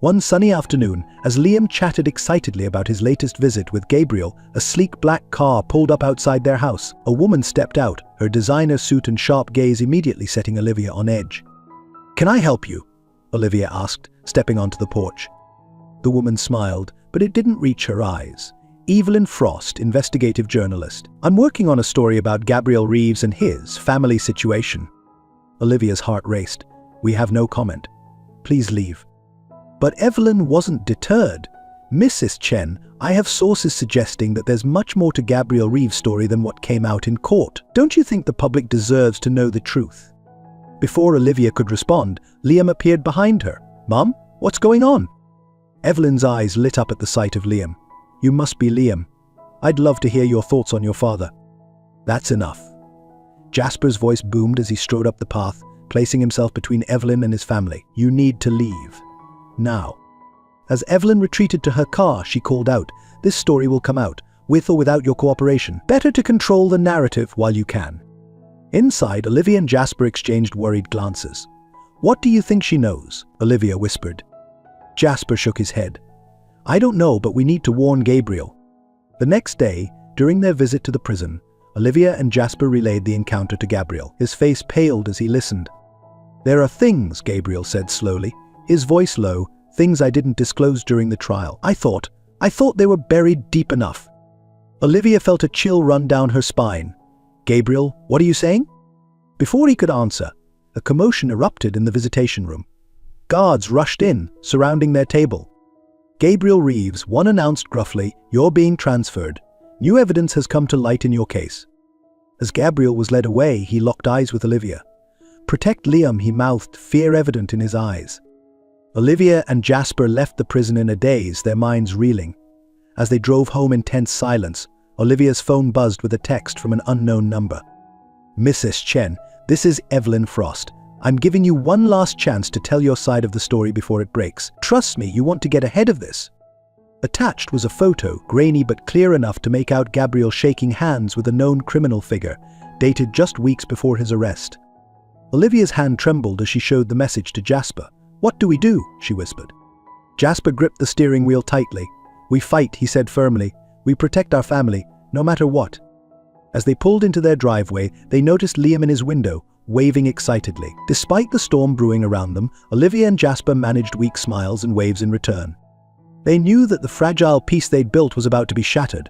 Speaker 1: One sunny afternoon, as Liam chatted excitedly about his latest visit with Gabriel, a sleek black car pulled up outside their house. A woman stepped out, her designer suit and sharp gaze immediately setting Olivia on edge. "Can I help you?" Olivia asked, stepping onto the porch. The woman smiled, but it didn't reach her eyes. Evelyn Frost, investigative journalist. "I'm working on a story about Gabriel Reeves and his family situation." Olivia's heart raced. "We have no comment. Please leave." But Evelyn wasn't deterred. "Mrs. Chen, I have sources suggesting that there's much more to Gabriel Reeves' story than what came out in court. Don't you think the public deserves to know the truth?" Before Olivia could respond, Liam appeared behind her. "Mom, what's going on?" Evelyn's eyes lit up at the sight of Liam. "You must be Liam. I'd love to hear your thoughts on your father." "That's enough." Jasper's voice boomed as he strode up the path, placing himself between Evelyn and his family. "You need to leave. Now." As Evelyn retreated to her car, she called out, "This story will come out, with or without your cooperation. Better to control the narrative while you can." Inside, Olivia and Jasper exchanged worried glances. "What do you think she knows?" Olivia whispered. Jasper shook his head. "I don't know, but we need to warn Gabriel." The next day, during their visit to the prison, Olivia and Jasper relayed the encounter to Gabriel. His face paled as he listened. "There are things," Gabriel said slowly, his voice low, "things I didn't disclose during the trial. I thought they were buried deep enough." Olivia felt a chill run down her spine. "Gabriel, what are you saying?" Before he could answer, a commotion erupted in the visitation room. Guards rushed in, surrounding their table. "Gabriel Reeves," one announced gruffly, "you're being transferred. New evidence has come to light in your case." As Gabriel was led away, he locked eyes with Olivia. "Protect Liam," he mouthed, fear evident in his eyes. Olivia and Jasper left the prison in a daze, their minds reeling. As they drove home in tense silence, Olivia's phone buzzed with a text from an unknown number. "Mrs. Chen, this is Evelyn Frost. I'm giving you one last chance to tell your side of the story before it breaks. Trust me, you want to get ahead of this." Attached was a photo, grainy but clear enough to make out Gabriel shaking hands with a known criminal figure, dated just weeks before his arrest. Olivia's hand trembled as she showed the message to Jasper. "What do we do?" she whispered. Jasper gripped the steering wheel tightly. "We fight," he said firmly. "We protect our family, no matter what." As they pulled into their driveway, they noticed Liam in his window, waving excitedly. Despite the storm brewing around them, Olivia and Jasper managed weak smiles and waves in return. They knew that the fragile peace they'd built was about to be shattered.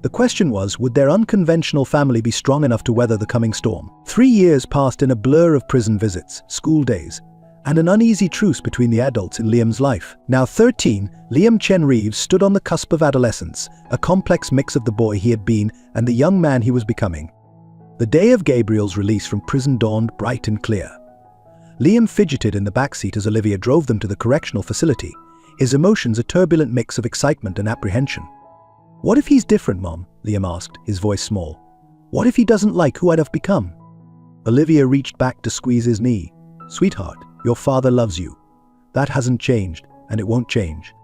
Speaker 1: The question was, would their unconventional family be strong enough to weather the coming storm? 3 years passed in a blur of prison visits, school days, and an uneasy truce between the adults in Liam's life. Now 13, Liam Chen Reeves stood on the cusp of adolescence, a complex mix of the boy he had been and the young man he was becoming. The day of Gabriel's release from prison dawned bright and clear. Liam fidgeted in the backseat as Olivia drove them to the correctional facility, his emotions a turbulent mix of excitement and apprehension. "What if he's different, Mom?" Liam asked, his voice small. "What if he doesn't like who I'd have become?" Olivia reached back to squeeze his knee. "Sweetheart, your father loves you. That hasn't changed, and it won't change."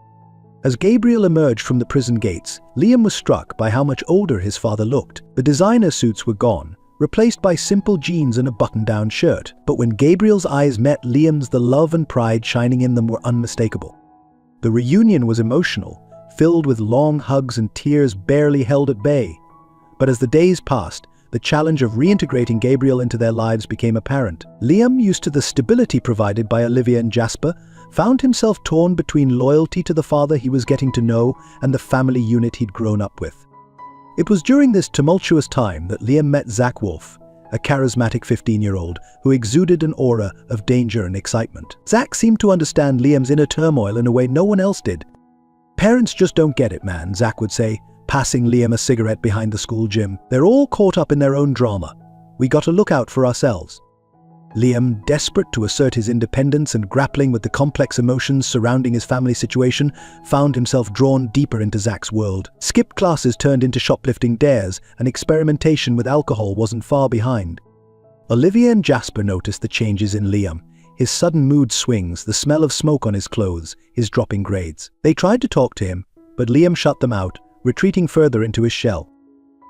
Speaker 1: As Gabriel emerged from the prison gates, Liam was struck by how much older his father looked. The designer suits were gone, replaced by simple jeans and a button-down shirt. But when Gabriel's eyes met Liam's, the love and pride shining in them were unmistakable. The reunion was emotional, filled with long hugs and tears barely held at bay. But as the days passed, the challenge of reintegrating Gabriel into their lives became apparent. Liam, used to the stability provided by Olivia and Jasper, found himself torn between loyalty to the father he was getting to know and the family unit he'd grown up with. It was during this tumultuous time that Liam met Zach Wolf, a charismatic 15-year-old who exuded an aura of danger and excitement. Zach seemed to understand Liam's inner turmoil in a way no one else did. "Parents just don't get it, man," Zach would say, passing Liam a cigarette behind the school gym. "They're all caught up in their own drama. We got to look out for ourselves." Liam, desperate to assert his independence and grappling with the complex emotions surrounding his family situation, found himself drawn deeper into Zach's world. Skipped classes turned into shoplifting dares, and experimentation with alcohol wasn't far behind. Olivia and Jasper noticed the changes in Liam, his sudden mood swings, the smell of smoke on his clothes, his dropping grades. They tried to talk to him, but Liam shut them out, retreating further into his shell.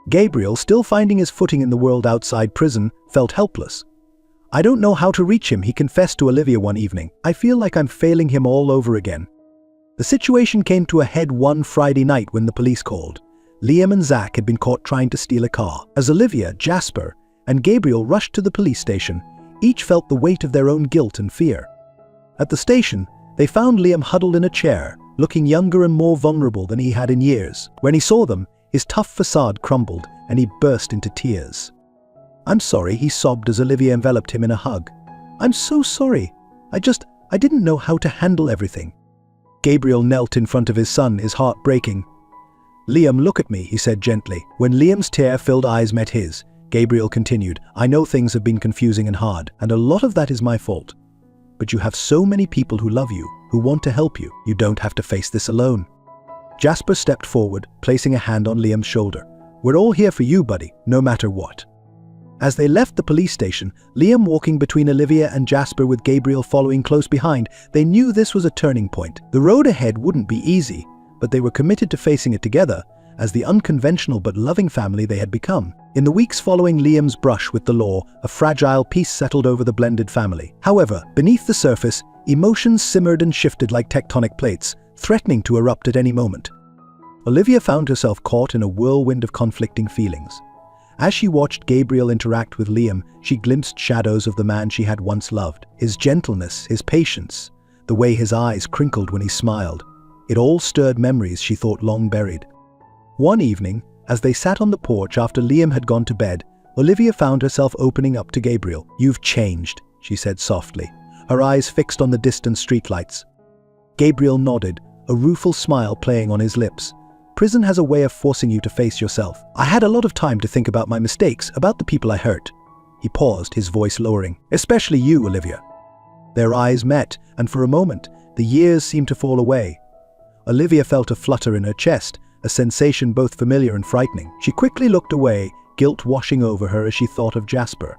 Speaker 1: Gabriel, still finding his footing in the world outside prison, felt helpless. "I don't know how to reach him," he confessed to Olivia one evening. "I feel like I'm failing him all over again." The situation came to a head one Friday night when the police called. Liam and Zach had been caught trying to steal a car. As Olivia, Jasper, and Gabriel rushed to the police station, each felt the weight of their own guilt and fear. At the station, they found Liam huddled in a chair, looking younger and more vulnerable than he had in years. When he saw them, his tough facade crumbled, and he burst into tears. "I'm sorry," he sobbed as Olivia enveloped him in a hug. "I'm so sorry. I didn't know how to handle everything." Gabriel knelt in front of his son, his heart breaking. "Liam, look at me," he said gently. When Liam's tear-filled eyes met his, Gabriel continued, "I know things have been confusing and hard, and a lot of that is my fault. But you have so many people who love you, who want to help you. You don't have to face this alone." Jasper stepped forward, placing a hand on Liam's shoulder. "We're all here for you, buddy, no matter what." As they left the police station, Liam walking between Olivia and Jasper with Gabriel following close behind, they knew this was a turning point. The road ahead wouldn't be easy, but they were committed to facing it together as the unconventional but loving family they had become. In the weeks following Liam's brush with the law, a fragile peace settled over the blended family. However, beneath the surface, emotions simmered and shifted like tectonic plates, threatening to erupt at any moment. Olivia found herself caught in a whirlwind of conflicting feelings. As she watched Gabriel interact with Liam, she glimpsed shadows of the man she had once loved. His gentleness, his patience, the way his eyes crinkled when he smiled. It all stirred memories she thought long buried. One evening, as they sat on the porch after Liam had gone to bed, Olivia found herself opening up to Gabriel. "You've changed," she said softly, her eyes fixed on the distant streetlights. Gabriel nodded, a rueful smile playing on his lips. "Prison has a way of forcing you to face yourself. I had a lot of time to think about my mistakes, about the people I hurt." He paused, his voice lowering. "Especially you, Olivia." Their eyes met, and for a moment, the years seemed to fall away. Olivia felt a flutter in her chest, a sensation both familiar and frightening. She quickly looked away, guilt washing over her as she thought of Jasper.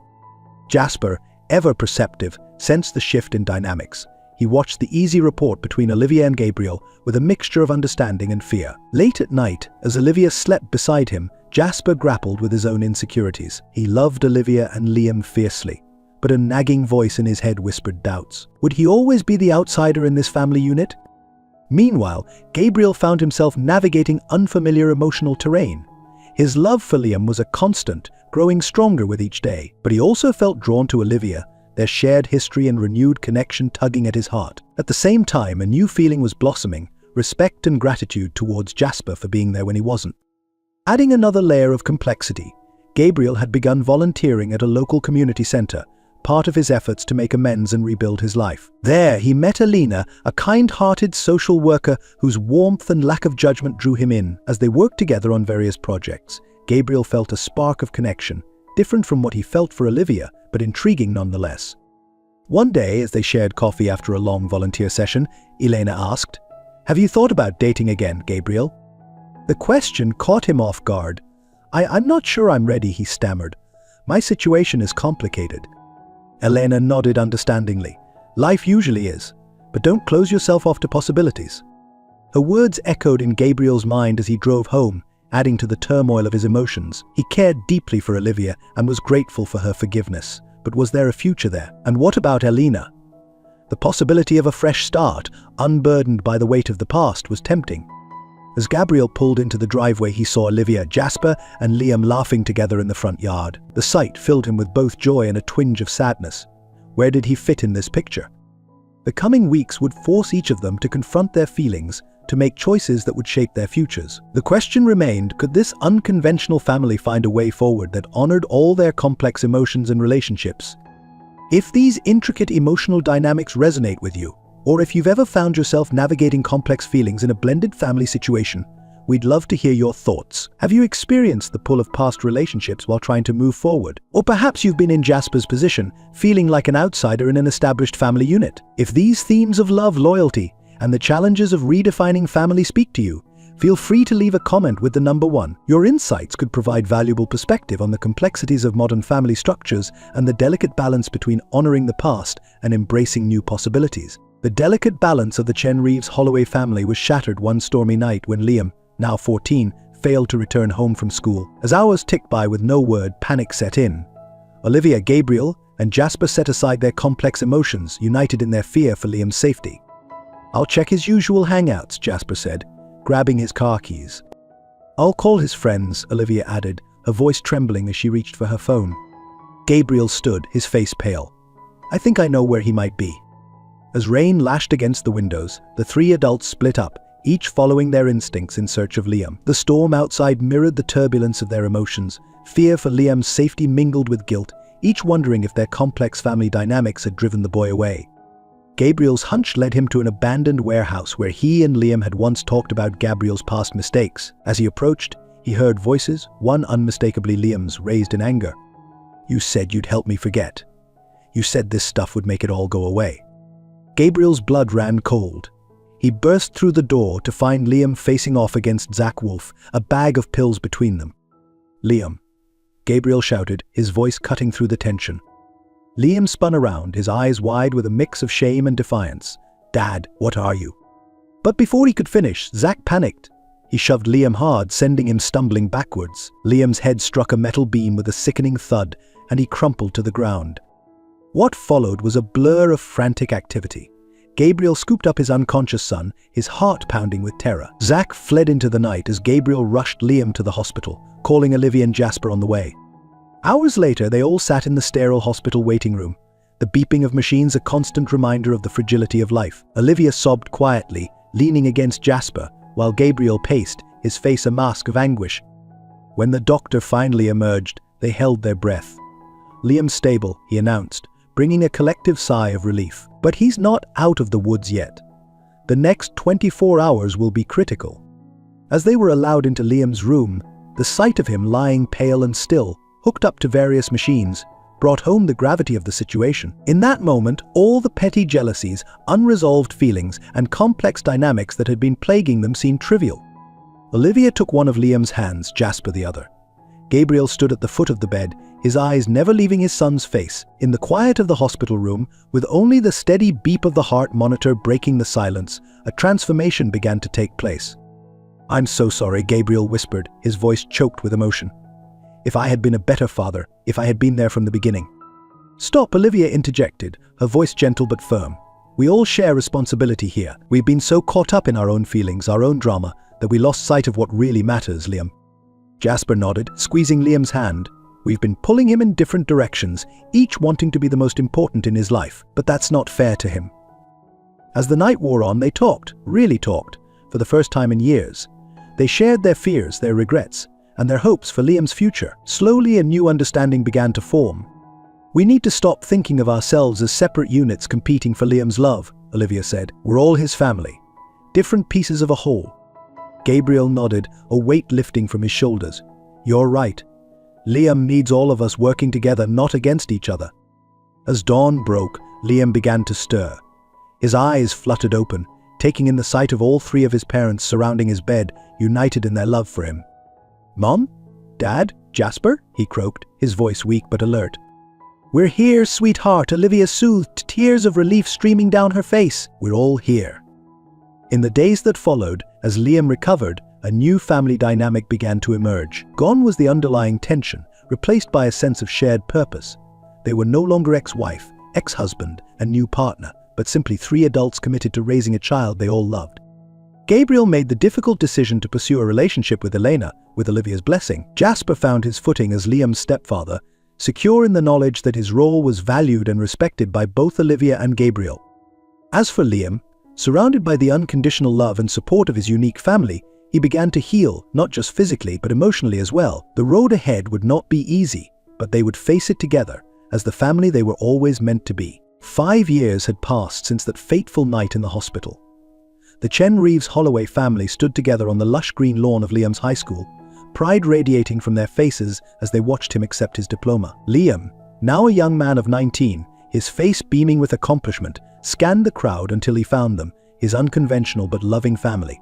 Speaker 1: Jasper, ever perceptive, sensed the shift in dynamics. He watched the easy rapport between Olivia and Gabriel with a mixture of understanding and fear. Late at night, as Olivia slept beside him, Jasper grappled with his own insecurities. He loved Olivia and Liam fiercely, but a nagging voice in his head whispered doubts. Would he always be the outsider in this family unit? Meanwhile, Gabriel found himself navigating unfamiliar emotional terrain. His love for Liam was a constant, growing stronger with each day, but he also felt drawn to Olivia, their shared history and renewed connection tugging at his heart. At the same time, a new feeling was blossoming, respect and gratitude towards Jasper for being there when he wasn't. Adding another layer of complexity, Gabriel had begun volunteering at a local community center, part of his efforts to make amends and rebuild his life. There, he met Alina, a kind-hearted social worker whose warmth and lack of judgment drew him in. As they worked together on various projects, Gabriel felt a spark of connection, different from what he felt for Olivia, but intriguing nonetheless. One day, as they shared coffee after a long volunteer session, Elena asked, "Have you thought about dating again, Gabriel?" The question caught him off guard. I'm not sure I'm ready," he stammered. "My situation is complicated." Elena nodded understandingly. "Life usually is, but don't close yourself off to possibilities." Her words echoed in Gabriel's mind as he drove home, adding to the turmoil of his emotions. He cared deeply for Olivia and was grateful for her forgiveness. But was there a future there? And what about Elena? The possibility of a fresh start, unburdened by the weight of the past, was tempting. As Gabriel pulled into the driveway, he saw Olivia, Jasper, and Liam laughing together in the front yard. The sight filled him with both joy and a twinge of sadness. Where did he fit in this picture? The coming weeks would force each of them to confront their feelings, to make choices that would shape their futures. The question remained, could this unconventional family find a way forward that honored all their complex emotions and relationships? If these intricate emotional dynamics resonate with you, or if you've ever found yourself navigating complex feelings in a blended family situation, we'd love to hear your thoughts. Have you experienced the pull of past relationships while trying to move forward? Or perhaps you've been in Jasper's position, feeling like an outsider in an established family unit. If these themes of love, loyalty, and the challenges of redefining family speak to you, feel free to leave a comment with the number 1. Your insights could provide valuable perspective on the complexities of modern family structures and the delicate balance between honoring the past and embracing new possibilities. The delicate balance of the Chen Reeves Holloway family was shattered one stormy night when Liam, now 14, failed to return home from school. As hours ticked by with no word, panic set in. Olivia, Gabriel, and Jasper set aside their complex emotions, united in their fear for Liam's safety. "I'll check his usual hangouts," Jasper said, grabbing his car keys. "I'll call his friends," Olivia added, her voice trembling as she reached for her phone. Gabriel stood, his face pale. "I think I know where he might be." As rain lashed against the windows, the 3 adults split up, each following their instincts in search of Liam. The storm outside mirrored the turbulence of their emotions. Fear for Liam's safety mingled with guilt, each wondering if their complex family dynamics had driven the boy away. Gabriel's hunch led him to an abandoned warehouse where he and Liam had once talked about Gabriel's past mistakes. As he approached, he heard voices, one unmistakably Liam's, raised in anger. "You said you'd help me forget. You said this stuff would make it all go away." Gabriel's blood ran cold. He burst through the door to find Liam facing off against Zach Wolf, a bag of pills between them. "Liam," Gabriel shouted, his voice cutting through the tension. Liam spun around, his eyes wide with a mix of shame and defiance. "Dad, what are you?" But before he could finish, Zach panicked. He shoved Liam hard, sending him stumbling backwards. Liam's head struck a metal beam with a sickening thud, and he crumpled to the ground. What followed was a blur of frantic activity. Gabriel scooped up his unconscious son, his heart pounding with terror. Zach fled into the night as Gabriel rushed Liam to the hospital, calling Olivia and Jasper on the way. Hours later, they all sat in the sterile hospital waiting room, the beeping of machines a constant reminder of the fragility of life. Olivia sobbed quietly, leaning against Jasper, while Gabriel paced, his face a mask of anguish. When the doctor finally emerged, They held their breath. "Liam's stable," he announced, bringing a collective sigh of relief. But he's not out of the woods yet. The next 24 hours will be critical. As they were allowed into Liam's room, the sight of him lying pale and still, hooked up to various machines, brought home the gravity of the situation. In that moment, all the petty jealousies, unresolved feelings, and complex dynamics that had been plaguing them seemed trivial. Olivia took one of Liam's hands, Jasper the other. Gabriel stood at the foot of the bed, his eyes never leaving his son's face. In the quiet of the hospital room, with only the steady beep of the heart monitor breaking the silence, a transformation began to take place. "I'm so sorry," Gabriel whispered, his voice choked with emotion. "If I had been a better father, if I had been there from the beginning." "Stop," Olivia interjected, her voice gentle but firm. "We all share responsibility here. We've been so caught up in our own feelings, our own drama, that we lost sight of what really matters, Liam." Jasper nodded, squeezing Liam's hand. "We've been pulling him in different directions, each wanting to be the most important in his life, but that's not fair to him." As the night wore on, they talked, really talked, for the first time in years. They shared their fears, their regrets, and their hopes for Liam's future. Slowly a new understanding began to form. "We need to stop thinking of ourselves as separate units competing for Liam's love," Olivia said. "We're all his family, different pieces of a whole." Gabriel nodded, a weight lifting from his shoulders. "You're right. Liam needs all of us working together, not against each other." As dawn broke, Liam began to stir. His eyes fluttered open, taking in the sight of all three of his parents surrounding his bed, united in their love for him. "Mom? Dad? Jasper?" he croaked, his voice weak but alert. "We're here, sweetheart," Olivia soothed, tears of relief streaming down her face. "We're all here." In the days that followed, as Liam recovered, a new family dynamic began to emerge. Gone was the underlying tension, replaced by a sense of shared purpose. They were no longer ex-wife, ex-husband, and new partner, but simply three adults committed to raising a child they all loved. Gabriel made the difficult decision to pursue a relationship with Elena, with Olivia's blessing. Jasper found his footing as Liam's stepfather, secure in the knowledge that his role was valued and respected by both Olivia and Gabriel. As for Liam, surrounded by the unconditional love and support of his unique family, he began to heal, not just physically but emotionally as well. The road ahead would not be easy, but they would face it together, as the family they were always meant to be. 5 years had passed since that fateful night in the hospital. The Chen Reeves Holloway family stood together on the lush green lawn of Liam's high school, pride radiating from their faces as they watched him accept his diploma. Liam, now a young man of 19, his face beaming with accomplishment, scanned the crowd until he found them, his unconventional but loving family.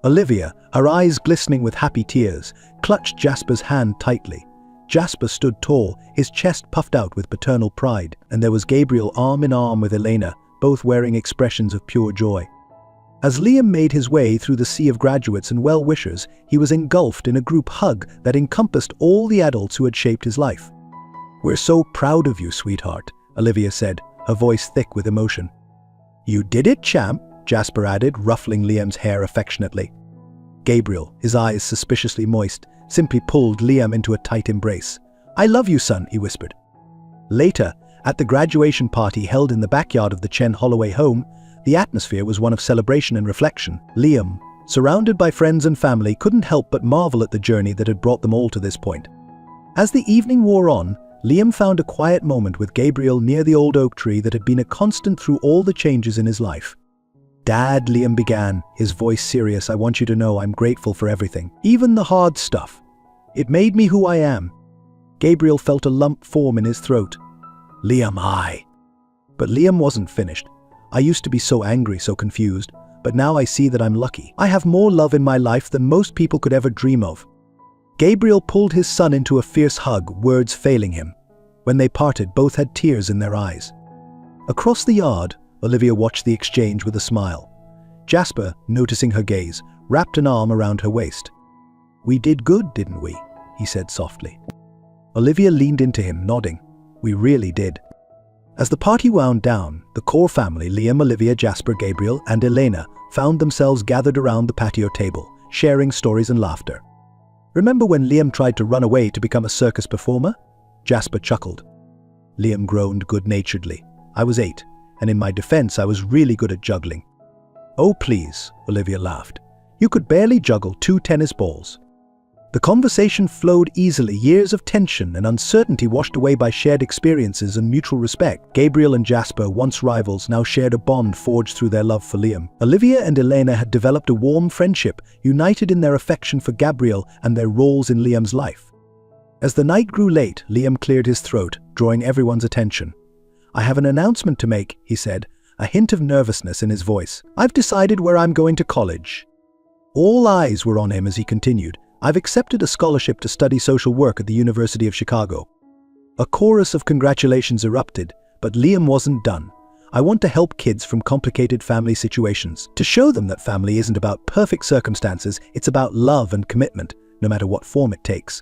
Speaker 1: Olivia, her eyes glistening with happy tears, clutched Jasper's hand tightly. Jasper stood tall, his chest puffed out with paternal pride, and there was Gabriel arm in arm with Elena, both wearing expressions of pure joy. As Liam made his way through the sea of graduates and well-wishers, he was engulfed in a group hug that encompassed all the adults who had shaped his life. "We're so proud of you, sweetheart," Olivia said, her voice thick with emotion. "You did it, champ," Jasper added, ruffling Liam's hair affectionately. Gabriel, his eyes suspiciously moist, simply pulled Liam into a tight embrace. "I love you, son," he whispered. Later, at the graduation party held in the backyard of the Chen Holloway home, the atmosphere was one of celebration and reflection. Liam, surrounded by friends and family, couldn't help but marvel at the journey that had brought them all to this point. As the evening wore on, Liam found a quiet moment with Gabriel near the old oak tree that had been a constant through all the changes in his life. "Dad," Liam began, his voice serious, "I want you to know I'm grateful for everything, even the hard stuff. It made me who I am." Gabriel felt a lump form in his throat. "Liam, I..." But Liam wasn't finished. "I used to be so angry, so confused, but now I see that I'm lucky. I have more love in my life than most people could ever dream of." Gabriel pulled his son into a fierce hug, words failing him. When they parted, both had tears in their eyes. Across the yard, Olivia watched the exchange with a smile. Jasper, noticing her gaze, wrapped an arm around her waist. "We did good, didn't we?" he said softly. Olivia leaned into him, nodding. "We really did." As the party wound down, the core family, Liam, Olivia, Jasper, Gabriel, and Elena, found themselves gathered around the patio table, sharing stories and laughter. "Remember when Liam tried to run away to become a circus performer?" Jasper chuckled. Liam groaned good-naturedly. "I was 8, and in my defense I was really good at juggling." "Oh please," Olivia laughed. "You could barely juggle 2 tennis balls." The conversation flowed easily, years of tension and uncertainty washed away by shared experiences and mutual respect. Gabriel and Jasper, once rivals, now shared a bond forged through their love for Liam. Olivia and Elena had developed a warm friendship, united in their affection for Gabriel and their roles in Liam's life. As the night grew late, Liam cleared his throat, drawing everyone's attention. "I have an announcement to make," he said, a hint of nervousness in his voice. "I've decided where I'm going to college." All eyes were on him as he continued. "I've accepted a scholarship to study social work at the University of Chicago." A chorus of congratulations erupted, but Liam wasn't done. "I want to help kids from complicated family situations, to show them that family isn't about perfect circumstances, it's about love and commitment, no matter what form it takes."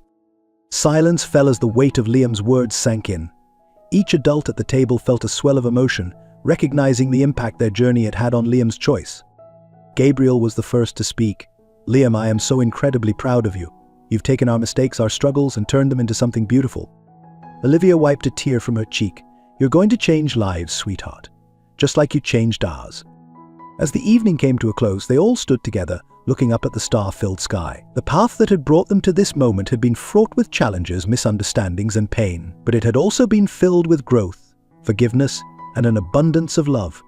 Speaker 1: Silence fell as the weight of Liam's words sank in. Each adult at the table felt a swell of emotion, recognizing the impact their journey had had on Liam's choice. Gabriel was the first to speak. "Liam, I am so incredibly proud of you. You've taken our mistakes, our struggles, and turned them into something beautiful." Olivia wiped a tear from her cheek. "You're going to change lives, sweetheart. Just like you changed ours." As the evening came to a close, they all stood together, looking up at the star-filled sky. The path that had brought them to this moment had been fraught with challenges, misunderstandings, and pain, but it had also been filled with growth, forgiveness, and an abundance of love.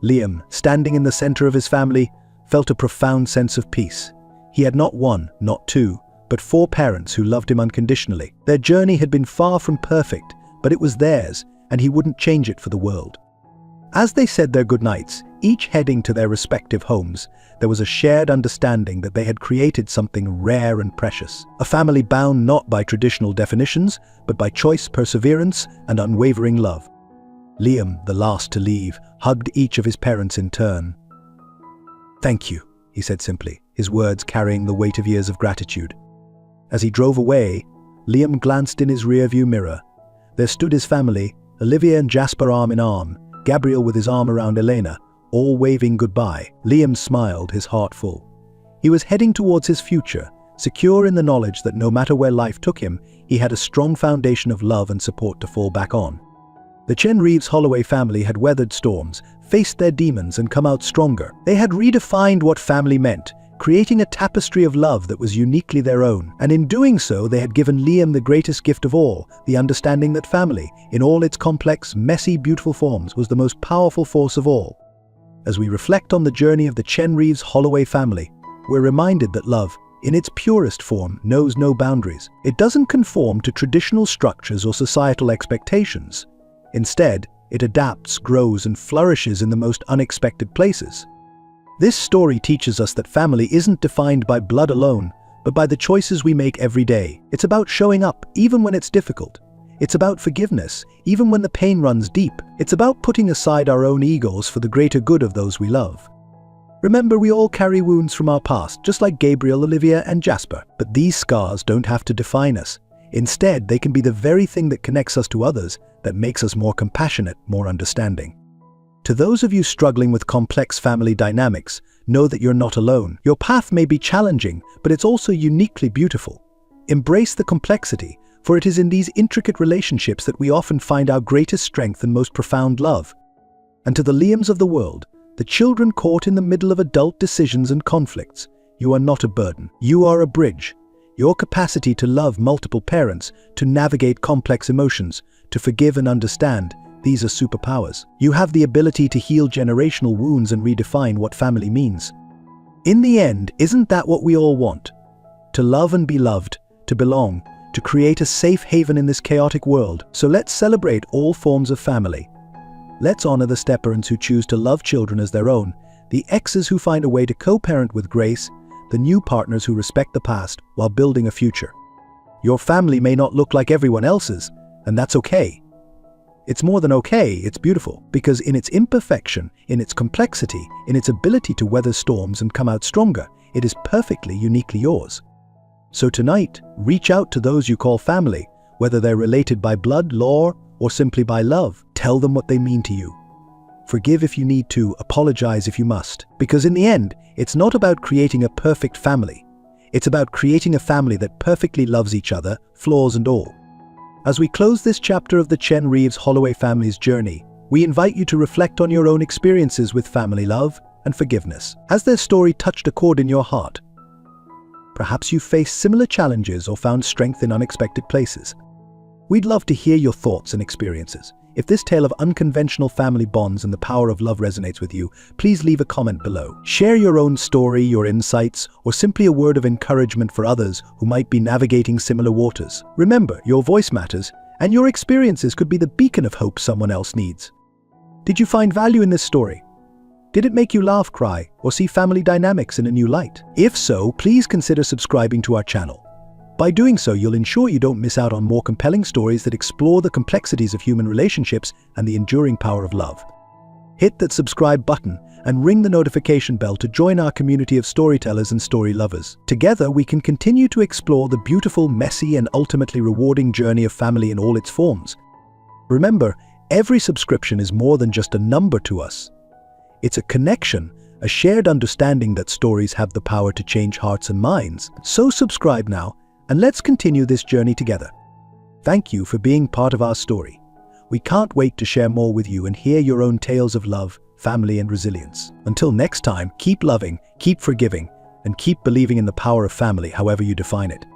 Speaker 1: Liam, standing in the center of his family, felt a profound sense of peace. He had not one, not two, but 4 parents who loved him unconditionally. Their journey had been far from perfect, but it was theirs, and he wouldn't change it for the world. As they said their goodnights, each heading to their respective homes, there was a shared understanding that they had created something rare and precious. A family bound not by traditional definitions, but by choice, perseverance, and unwavering love. Liam, the last to leave, hugged each of his parents in turn. "Thank you," he said simply, his words carrying the weight of years of gratitude. As he drove away, Liam glanced in his rearview mirror. There stood his family, Olivia and Jasper arm in arm, Gabriel with his arm around Elena, all waving goodbye. Liam smiled, his heart full. He was heading towards his future, secure in the knowledge that no matter where life took him, he had a strong foundation of love and support to fall back on. The Chen Reeves Holloway family had weathered storms, faced their demons, and come out stronger. They had redefined what family meant, creating a tapestry of love that was uniquely their own. And in doing so, they had given Liam the greatest gift of all, the understanding that family, in all its complex, messy, beautiful forms, was the most powerful force of all. As we reflect on the journey of the Chen Reeves Holloway family, we're reminded that love, in its purest form, knows no boundaries. It doesn't conform to traditional structures or societal expectations. Instead, it adapts, grows, and flourishes in the most unexpected places. This story teaches us that family isn't defined by blood alone, but by the choices we make every day. It's about showing up, even when it's difficult. It's about forgiveness, even when the pain runs deep. It's about putting aside our own egos for the greater good of those we love. Remember, we all carry wounds from our past, just like Gabriel, Olivia, and Jasper. But these scars don't have to define us. Instead, they can be the very thing that connects us to others, that makes us more compassionate, more understanding. To those of you struggling with complex family dynamics, know that you're not alone. Your path may be challenging, but it's also uniquely beautiful. Embrace the complexity, for it is in these intricate relationships that we often find our greatest strength and most profound love. And to the Liams of the world, the children caught in the middle of adult decisions and conflicts, you are not a burden. You are a bridge. Your capacity to love multiple parents, to navigate complex emotions, to forgive and understand, these are superpowers. You have the ability to heal generational wounds and redefine what family means. In the end, isn't that what we all want? To love and be loved, to belong, to create a safe haven in this chaotic world. So let's celebrate all forms of family. Let's honor the step-parents who choose to love children as their own, the exes who find a way to co-parent with grace, the new partners who respect the past while building a future. Your family may not look like everyone else's, and that's okay. It's more than okay, it's beautiful, because in its imperfection, in its complexity, in its ability to weather storms and come out stronger, it is perfectly, uniquely yours. So tonight, reach out to those you call family, whether they're related by blood, lore, or simply by love. Tell them what they mean to you. Forgive if you need to, apologize if you must, because in the end, it's not about creating a perfect family. It's about creating a family that perfectly loves each other, flaws and all. As we close this chapter of the Chen Reeves Holloway family's journey, we invite you to reflect on your own experiences with family love and forgiveness. Has their story touched a chord in your heart? Perhaps you faced similar challenges or found strength in unexpected places. We'd love to hear your thoughts and experiences. If this tale of unconventional family bonds and the power of love resonates with you, please leave a comment below. Share your own story, your insights, or simply a word of encouragement for others who might be navigating similar waters. Remember, your voice matters, and your experiences could be the beacon of hope someone else needs. Did you find value in this story? Did it make you laugh, cry, or see family dynamics in a new light? If so, please consider subscribing to our channel. By doing so, you'll ensure you don't miss out on more compelling stories that explore the complexities of human relationships and the enduring power of love. Hit that subscribe button and ring the notification bell to join our community of storytellers and story lovers. Together, we can continue to explore the beautiful, messy, and ultimately rewarding journey of family in all its forms. Remember, every subscription is more than just a number to us. It's a connection, a shared understanding that stories have the power to change hearts and minds. So subscribe now, and let's continue this journey together. Thank you for being part of our story. We can't wait to share more with you and hear your own tales of love, family, and resilience. Until next time, keep loving, keep forgiving, and keep believing in the power of family, however you define it.